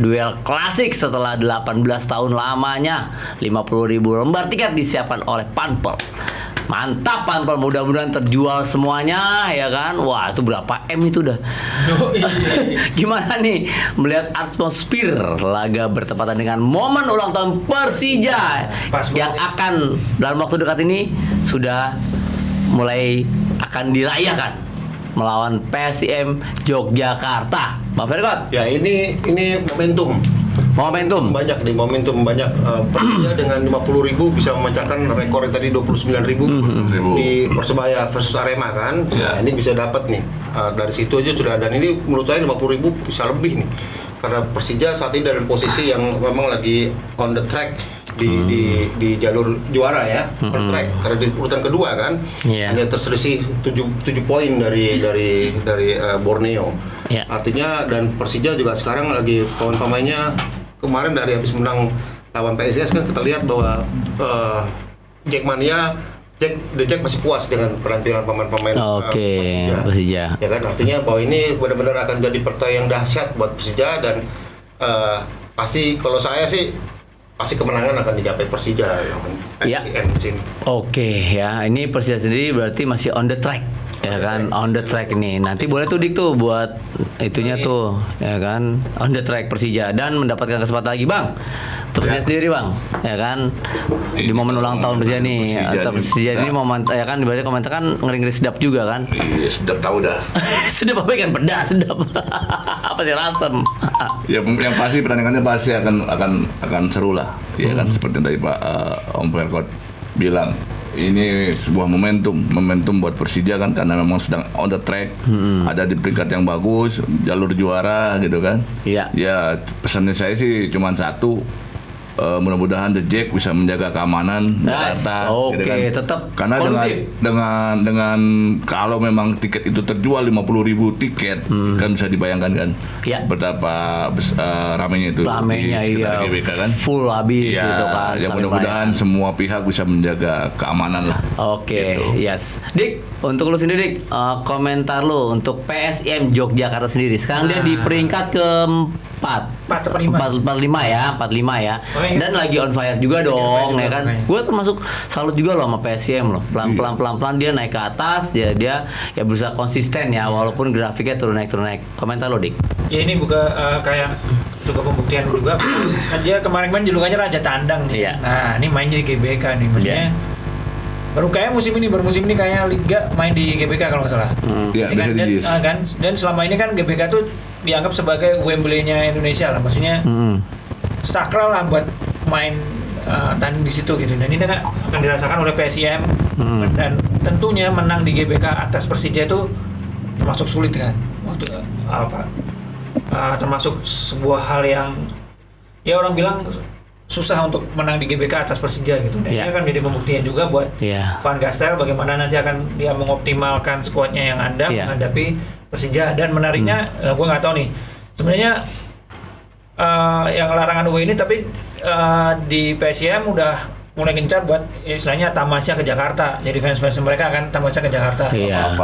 Duel klasik setelah 18 tahun lamanya. 50.000 lembar tiket disiapkan oleh Panpel. Mantap Panpel, mudah-mudahan terjual semuanya ya kan. Wah, itu berapa M itu dah. Gimana nih melihat atmosfer laga bertepatan dengan momen ulang tahun Persija yang akan dalam waktu dekat ini sudah mulai akan dirayakan melawan PSIM Yogyakarta. Bang Fergot. Ya ini momentum banyak nih, momentum banyak. Persija dengan 50.000 bisa memecahkan rekor yang tadi 29.000 di Persebaya versus Arema kan. Nah, ini bisa dapat nih dari situ aja sudah, dan ini menurut saya 50.000 bisa lebih nih, karena Persija saat ini dalam posisi yang memang lagi on the track di jalur juara ya, on track karena di urutan kedua kan. Hanya terselisih 7 poin dari Borneo. Artinya, dan Persija juga sekarang lagi pemain-pemainnya kemarin dari habis menang lawan PSIS kan kita lihat bahwa Jack masih puas dengan penampilan pemain-pemain Persija. Ya kan, artinya bahwa ini benar-benar akan jadi pertandingan yang dahsyat buat Persija, dan pasti kalau saya sih pasti kemenangan akan dicapai Persija ya. Oke ya, ini Persija sendiri berarti masih on the track. Ya kan, on the track ini. Nanti boleh tuh Dik tuh buat itunya tuh, ya kan, on the track Persija, dan mendapatkan kesempatan lagi Bang. Persija sendiri Bang, ya kan, di momen ulang tahun Persija nih, atau Persija ini momen, ya kan, berarti komentar kan ngeri-ngeri sedap juga kan? Iya, sedap tahu dah. Sedap apa kan, pedas sedap. Apa sih rasem? Ya, yang pasti pertandingannya pasti akan seru lah, ya kan, seperti yang tadi Pak Om Fergot bilang. Ini sebuah momentum buat Persija kan, karena memang sedang on the track, ada di peringkat yang bagus, jalur juara gitu kan. Ya pesannya saya sih cuma satu, mudah-mudahan The Jack bisa menjaga keamanan Jakarta, gitu kan. Tetap karena dengan kalau memang tiket itu terjual 50.000 tiket, kan bisa dibayangkan kan betapa ramainya itu di sekitar GBK kan, full habis ya, itu kan. Ya mudah-mudahan semua pihak bisa menjaga keamanan lah. Gitu. Yes. Dik, untuk lu sendiri Dik, komentar lu untuk PSIM Yogyakarta sendiri. Sekarang dia di peringkat ke-45 ya. Dan lagi on fire juga dong, ya kan. Gue termasuk salut juga loh sama PSIM loh. Pelan-pelan dia naik ke atas, dia ya berusaha konsisten ya, walaupun grafiknya turun naik. Komentar lo Dik. Ya ini kayak juga pembuktian juga. Kan dia kemarin julukannya Raja Tandang nih. Nah, ini main di GBK nih, maksudnya baru musim ini kayak Liga main di GBK kalau nggak salah. Dan selama ini kan GBK tuh dianggap sebagai Wembley-nya Indonesia lah, maksudnya sakral lah buat main tanding di situ gitu. Dan ini akan dirasakan oleh PSIM, dan tentunya menang di GBK atas Persija itu termasuk sulit kan, termasuk sebuah hal yang ya orang bilang susah untuk menang di GBK atas Persija gitu. Dan ini akan menjadi pembuktian juga buat Van Gastel bagaimana nanti akan dia mengoptimalkan skuadnya yang ada menghadapi Persija. Dan menariknya, gue nggak tahu nih sebenarnya yang larangan away ini, tapi di PSIM udah mulai gencar buat istilahnya tamasya ke Jakarta. Jadi fans-fans mereka akan tamasya ke Jakarta.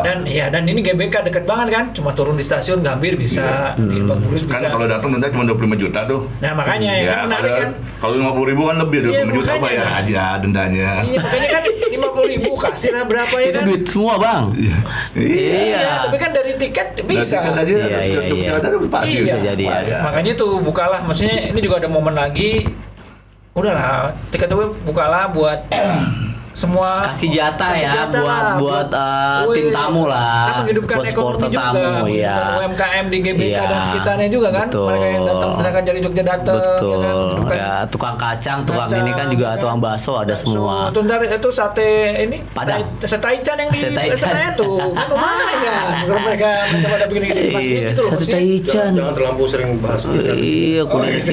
Dan ini GBK deket banget kan, cuma turun di stasiun Gambir bisa, di Lebak Bulus bisa. Kan kalau datang denda cuma 25 juta tuh. Nah makanya kan menarik kan. Kalau 50.000 kan lebih, 25 juta bayar aja dendanya. Iya makanya kan 50.000 kasih lah berapa ya kan. Itu duit semua Bang. Iya, tapi kan dari tiket bisa. Tiket aja pasti bisa jadi. Makanya tuh bukalah, maksudnya ini juga ada momen lagi. Udahlah, tiket itu bukalah buat semua, kasih jatah ya buat tim tamu lah, kan menghidupkan ekonomi juga, menghidupkan UMKM di GBK dan sekitarnya juga kan. Mereka yang datang misalkan dari Jogja datang, tukang kacang, tukang ini kan juga tukang bakso ada semua. Itu sate ini Padang, Taichan yang di sana tuh kan lumayan kalau mereka pada bikin kesini gitu loh. Sate Taichan jangan terlalu sering bahas. Iya,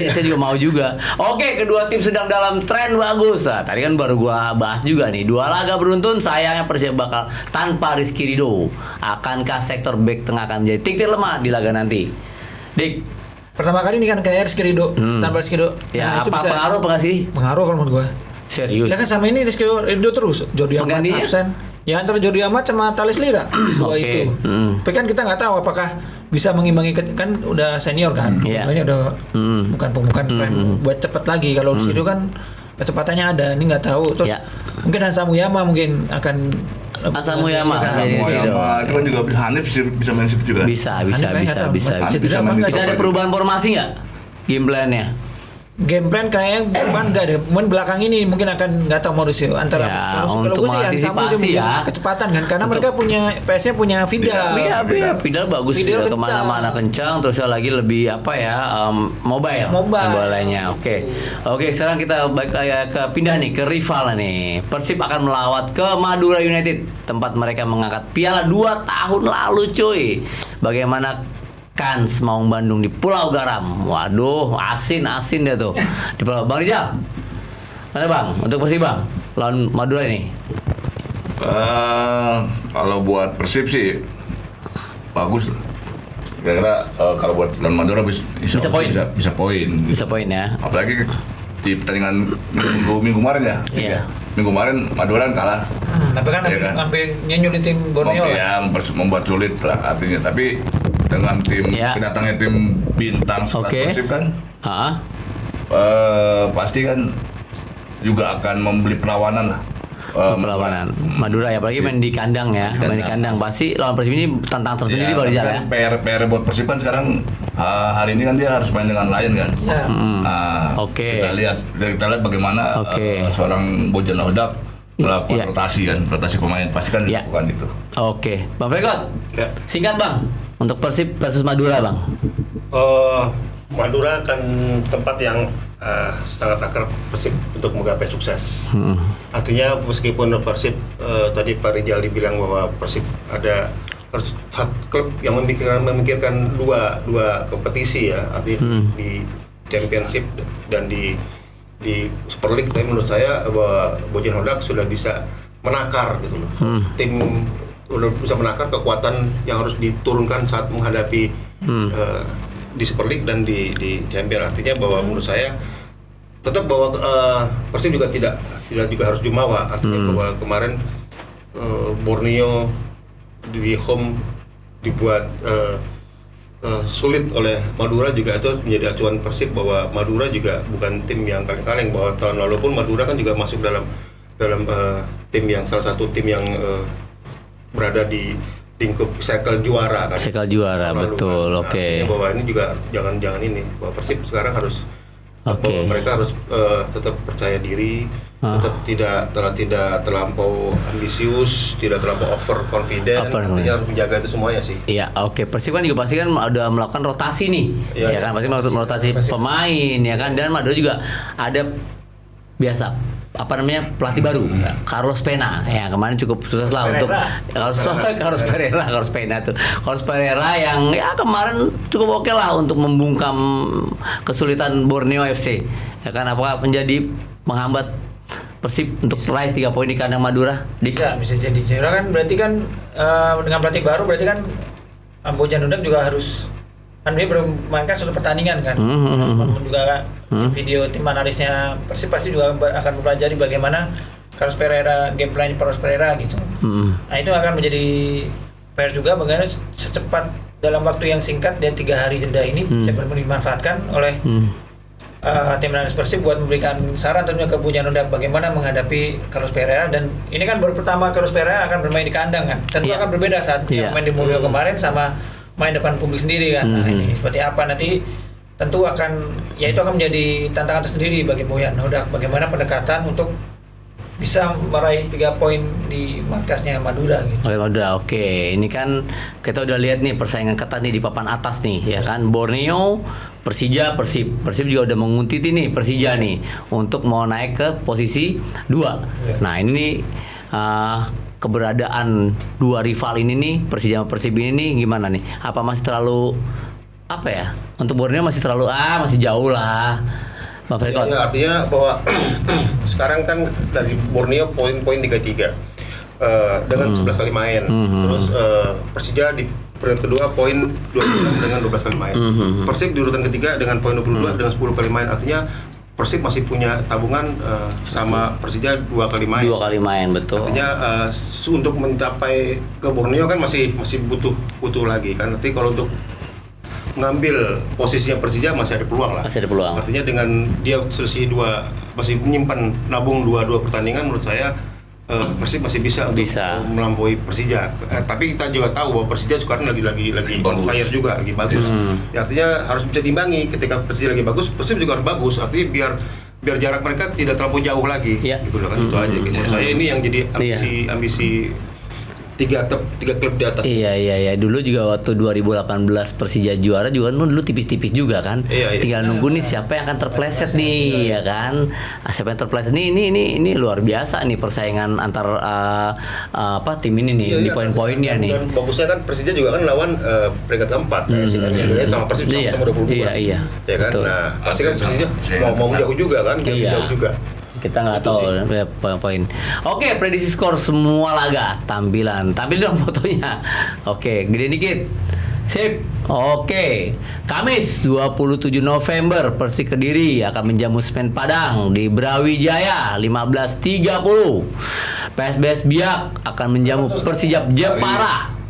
saya juga mau juga. Oke, kedua tim sedang dalam tren bagus. Tadi kan baru gua bahas juga nih, 2 laga beruntun, sayangnya Persija bakal tanpa Rizky Ridho. Akankah sektor bek tengah akan menjadi titik lemah di laga nanti? Dik, pertama kali ini kan kayak Rizky Ridho tanpa Rizky Ridho. Ya, apa pengaruh apa nggak sih? Pengaruh kalau menurut gua. Serius. Ya kan sama ini Rizky Ridho terus Jordi Amat Penggantinya? absen. Ya antara Jordi Amat sama Thales Lira dua Oke. itu. Tapi kan kita nggak tahu apakah bisa mengimbangi kan udah senior kan. Iya. Pokoknya udah bukan keren buat cepet lagi. Kalau Rizky Ridho kan kecepatannya ada. Ini nggak tahu. Terus Ya. mungkin Hansa Muyama mungkin akan Muyama. Kan. Jadi Sama itu kan juga Hanif bisa main situ juga. Bisa. Hanif nggak tahu. Hanif bisa main di Bisa ada perubahan formasi nggak? Game plan-nya? Game plan kayaknya bukan enggak deh. Mungkin belakang ini mungkin akan nggak tahu Mauricio antara Ya, kalau untuk gue sih Hansa mengantisipasi Muyama ya. kecepatan kan karena mereka punya PS-nya punya Vidal. Iya, Vidal bagus Vidal ya, kencang. kemana-mana kencang, terus lagi lebih apa ya, mobile bolanya. Oke, sekarang kita balik ke pindah nih ke rival nih. Persib akan melawat ke Madura United, tempat mereka mengangkat piala 2 tahun lalu, cuy. Bagaimana Kans Maung Bandung di Pulau Garam? Waduh, asin dia tuh di Pulau. Bang Rijal, mana bang untuk Persib bang lawan Madura ini? Kalau buat Persib sih bagus lah. Kira-kira kalau buat lawan Madura bisa poin. Bisa poin. Bisa poin ya. Apalagi di pertandingan minggu kemarin ya. Iya. Minggu kemarin Madura kan kalah. Tapi kan Iya kan? sampai nyulitin Borneo lah. Ya, membuat sulit lah artinya. Tapi dengan tim Iya. kedatangannya tim bintang sekelas Oke. Persib kan, Ah, pasti kan juga akan membeli perlawanan lah. perlawanan Madura ya, apalagi main di kandang ya, main di kandang pasti lawan Persib ini tantangan tersendiri baru tapi Rijal ya. kan PR buat Persib kan sekarang hari ini kan dia harus main dengan Lion kan. Ya. Oke. Kita lihat bagaimana Oke. seorang Bojan Hodak melakukan Iya. rotasi pemain pasti kan Iya. dilakukan itu. Oke, Bang Frekot, Ya. singkat bang untuk Persib versus Madura bang. Madura kan tempat yang sangat akrab Persib untuk menggapai sukses. Artinya meskipun Persib tadi Pak Rijal dibilang bahwa Persib ada harus klub yang memikirkan dua kompetisi ya, artinya di Championship dan di Super League. Tapi menurut saya bahwa Bojan Hodak sudah bisa menakar gitu loh. Tim udah bisa menakar kekuatan yang harus diturunkan saat menghadapi di Super League dan di Champions. Artinya bahwa menurut saya tetap bahwa Persib juga tidak juga harus jumawa. Artinya bahwa kemarin Borneo di home dibuat sulit oleh Madura, juga itu menjadi acuan Persib bahwa Madura juga bukan tim yang kaleng-kaleng. Bahwa tahun lalu pun Madura kan juga masuk dalam tim yang salah satu tim yang berada di lingkup circle juara kan. Circle juara, Tahun lalu betul, kan. oke. Artinya bahwa ini juga jangan ini bahwa Persib sekarang harus bahwa mereka harus tetap percaya diri, tetap tidak terlampau ambisius, tidak terlampau overconfident. Artinya harus menjaga itu semuanya sih. Iya, oke. Persib kan juga pasti kan udah melakukan rotasi nih, Iya, ya kan, pasti melakukan rotasi pemain, ya kan, dan Madura juga ada biasa pelatih baru, Carlos Pena, ya kemarin cukup sukses lah untuk Carlos Pena tuh, Carlos Pereira yang ya kemarin cukup oke lah untuk membungkam kesulitan Borneo FC, ya kan, apakah menjadi menghambat Persib untuk meraih 3 poin di kandang Madura? Bisa jadi. Karena kan berarti kan dengan pelatih baru berarti kan Bojan Hodak juga harus kan dia bermainkan suatu pertandingan kan. Juga video tim analisnya Persib pasti juga akan mempelajari bagaimana Carlos Pereira, game plan Carlos Pereira gitu. Nah itu akan menjadi PR juga bagaimana secepat dalam waktu yang singkat dan 3 hari jeda ini bisa dimanfaatkan oleh tim analis Persib buat memberikan saran tentunya ke Bojan Hodak bagaimana menghadapi Carlos Pereira. Dan ini kan baru pertama Carlos Pereira akan bermain di kandang kan. Tentu akan berbeda saat yang main di Borneo kemarin sama main depan publik sendiri kan. Nah ini seperti apa nanti tentu akan itu akan menjadi tantangan tersendiri bagi Bojan Hodak bagaimana pendekatan untuk bisa meraih 3 poin di markasnya Madura gitu. Madura, oke. Ini kan kita udah lihat nih persaingan ketat nih di papan atas nih, ya kan. Borneo, Persija, Persib juga udah menguntiti nih Persija nih untuk mau naik ke posisi 2. Nah ini nih keberadaan 2 rival ini nih, Persija sama Persib ini nih gimana nih? Apa masih terlalu untuk Borneo masih terlalu masih jauh lah, Bang Frekot? Ya, artinya bahwa sekarang kan dari Borneo poin-poin 33 dengan 11 kali main. Terus Persija di peringkat kedua poin 26 dengan 12 kali main. Persib di urutan ketiga dengan poin 22 dengan 10 kali main. Artinya Persib masih punya tabungan sama Persija 2 kali main. 2 kali main, betul. Artinya untuk mencapai ke Borneo kan masih butuh lagi kan. Nanti kalau untuk mengambil posisinya Persija masih ada peluang lah. Masih ada peluang. Artinya dengan dia selisih masih menyimpan nabung 2 pertandingan, menurut saya Persib masih bisa untuk melampaui Persija. Tapi kita juga tahu bahwa Persija sekarang lagi on fire juga, lagi bagus. Ya, artinya harus bisa diimbangi. Ketika Persija lagi bagus, Persib juga harus bagus. Artinya biar jarak mereka tidak terlalu jauh lagi. Gitu loh kan, itu aja. Menurut saya ini yang jadi ambisi tiga klub di atas. Iya. Dulu juga waktu 2018 Persija juara juga kan dulu tipis-tipis juga kan. Tinggal nunggu nih siapa yang akan terpleset nih, ya kan. Siapa yang terpleset ini luar biasa nih persaingan antar tim ini nih di poin-poinnya nih. Dan bagusnya kan Persija juga kan lawan peringkat keempat sama Persib sama 22. Iya. Ya kan. Betul. Nah, pasti kan Persija mau jauh juga kan, jauh juga. Kita nggak tahu ya, poin. Oke, prediksi skor semua laga, tampil dong fotonya. Oke, gede dikit. Sip. Oke. Kamis 27 November Persik Kediri akan menjamu Semen Padang di Brawijaya 15.30. PSBS Biak akan menjamu Persijap Jepara.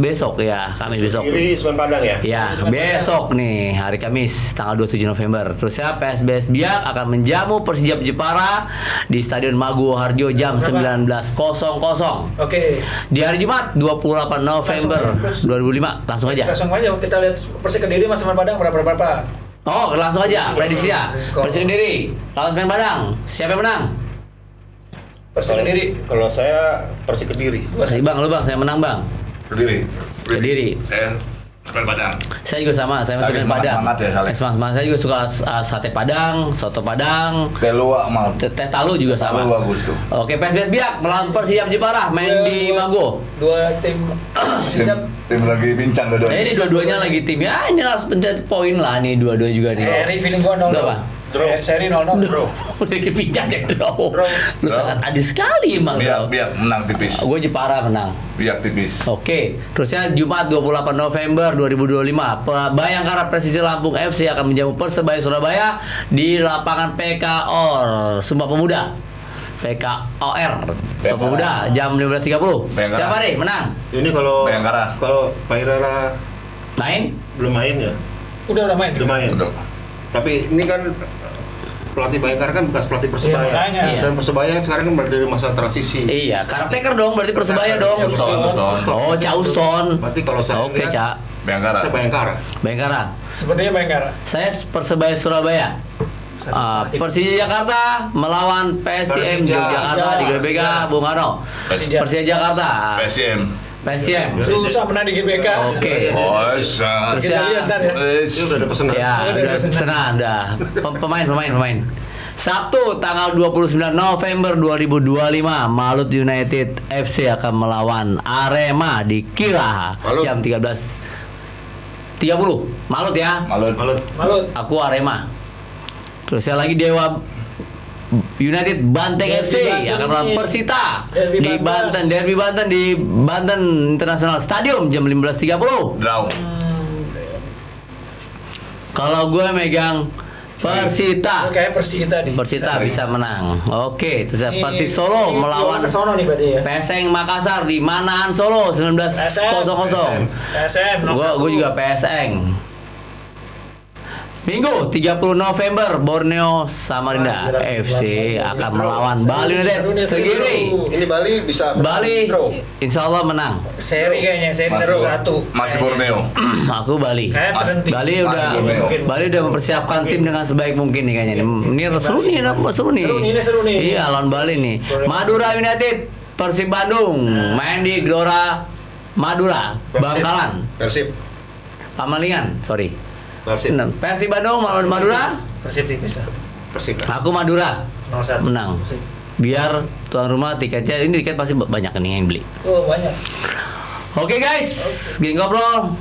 Besok ya, Kamis besok. Kediri Semen Padang ya? Ya, besok nih hari Kamis tanggal 27 November. Terus ya PSBS Biak akan menjamu Persijap Jepara di Stadion Maguwo Harjo jam 19.00. Oke. Di hari Jumat 28 November 2005. Langsung aja kita lihat Persik Kediri sama Semen Padang berapa. Oh, langsung aja prediksi ya. Persik Kediri lawan Semen Padang. Siapa yang menang? Persik Kediri. Kalau saya Persik Kediri. Bang, lu Bang, saya menang Bang. Kediri. Saya Semen Padang. Saya juga sama, saya Semen Padang. Semangat, saya juga suka sate Padang, soto Padang, Teh luwak mal. teh talu juga sama. Talu bagus tuh. Oke, PSBS Biak melawan Persijap Jepara main di Mago. Dua tim Tim lagi bincang dua-duanya. Ini dua-duanya lagi tim ya, ini harus pencet poin lah nih dua-dua juga nih. Seri feeling gua 0. Berapa? Seri 0-0. Udah kepincang deh draw. Lu sangat adil sekali emang. Biak menang tipis. Gue Jepara menang. Biak tipis. Oke, terusnya Jumat 28 November 2025 Bayangkara Persisir Lampung FC akan menjamu Persebaya Surabaya di lapangan PKOR Sumpah Pemuda. PKOR Sumpah Pemuda jam 15.30. Siapa nih menang? Ini kalau Bayangkara. Kalau Pak Irara belum main ya? Udah main. Tapi ini kan pelatih Bayangkara kan bekas pelatih Persebaya. Iya. Dan Persebaya sekarang kan berada di masa transisi. Iya, caretaker dong berarti Persebaya dong. Oh, Causton. Berarti kalau saya Oke, lihat Cak. saya Bayangkara. Sepertinya Bayangkara. Saya Persebaya Surabaya. Persija Jakarta melawan PSM Yogyakarta di GBK Bung Karno. Persija Jakarta. PSM. Susah menang di GBK. Oke. Terus Kita lihat ntar ya. ini udah ada pesanan. Ya, udah pesanan dah. Pemain. Sabtu tanggal 29 November 2025 Malut United FC akan melawan Arema di Kiraha jam 13.30. Malut ya. Malut. Aku Arema. Terus saya lagi Dewa United Banteng FC akan melawan Persita di Banten, Derby Banten di Banten International Stadium jam 15.30. Draw. Kalau gue megang Persita. Kayak Persita nih. Persita bisa menang. Oke, terus Persis Solo melawan Sono nih berarti ya. PSM Makassar di Manahan Solo 19.00. PSM. Gue juga PSM. Minggu 30 November Borneo Samarinda FC akan melawan Bali United Segiri. Ini Bali bisa Bali draw. insya Allah menang. Seri kayaknya, seri 1-1. Masih Borneo. Aku Bali. Kayak terhenti. Bali udah mempersiapkan tim dengan sebaik mungkin nih kayaknya. Ini seru nih. Seru nih. Iya, lawan Bali nih. Madura United Persib Bandung main di Gelora Madura Bangkalan. Persib. Pamalingan, sorry. Persib Bandung melawan Madura. Persib tipis. Persib. Aku Madura 0-1. menang. Biar tuan rumah tiketnya ini tiket pasti banyak nih yang beli. Oh, banyak. Oke guys, geng ngobrol.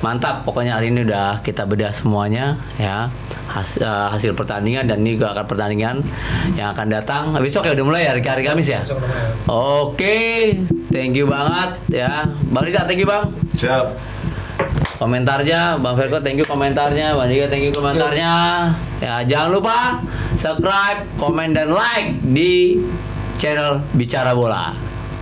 Mantap, pokoknya hari ini udah kita bedah semuanya ya. Hasil pertandingan dan ini juga akan pertandingan yang akan datang. Besok ya udah mulai hari Kamis ya. Oke, thank you banget ya. Bang Rizal, thank you Bang. Siap. komentarnya. Bang Verko thank you komentarnya, Bang Dika thank you komentarnya. Ya, jangan lupa subscribe, komen dan like di channel Bicara Bola.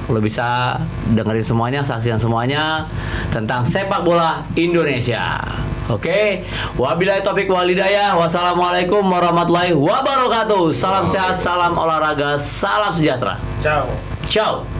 Lo bisa dengerin semuanya, saksikan semuanya tentang sepak bola Indonesia. Oke, wabillahi taufik wal hidayah. Wassalamualaikum warahmatullahi wabarakatuh. Salam sehat, salam olahraga, salam sejahtera. Ciao. Ciao.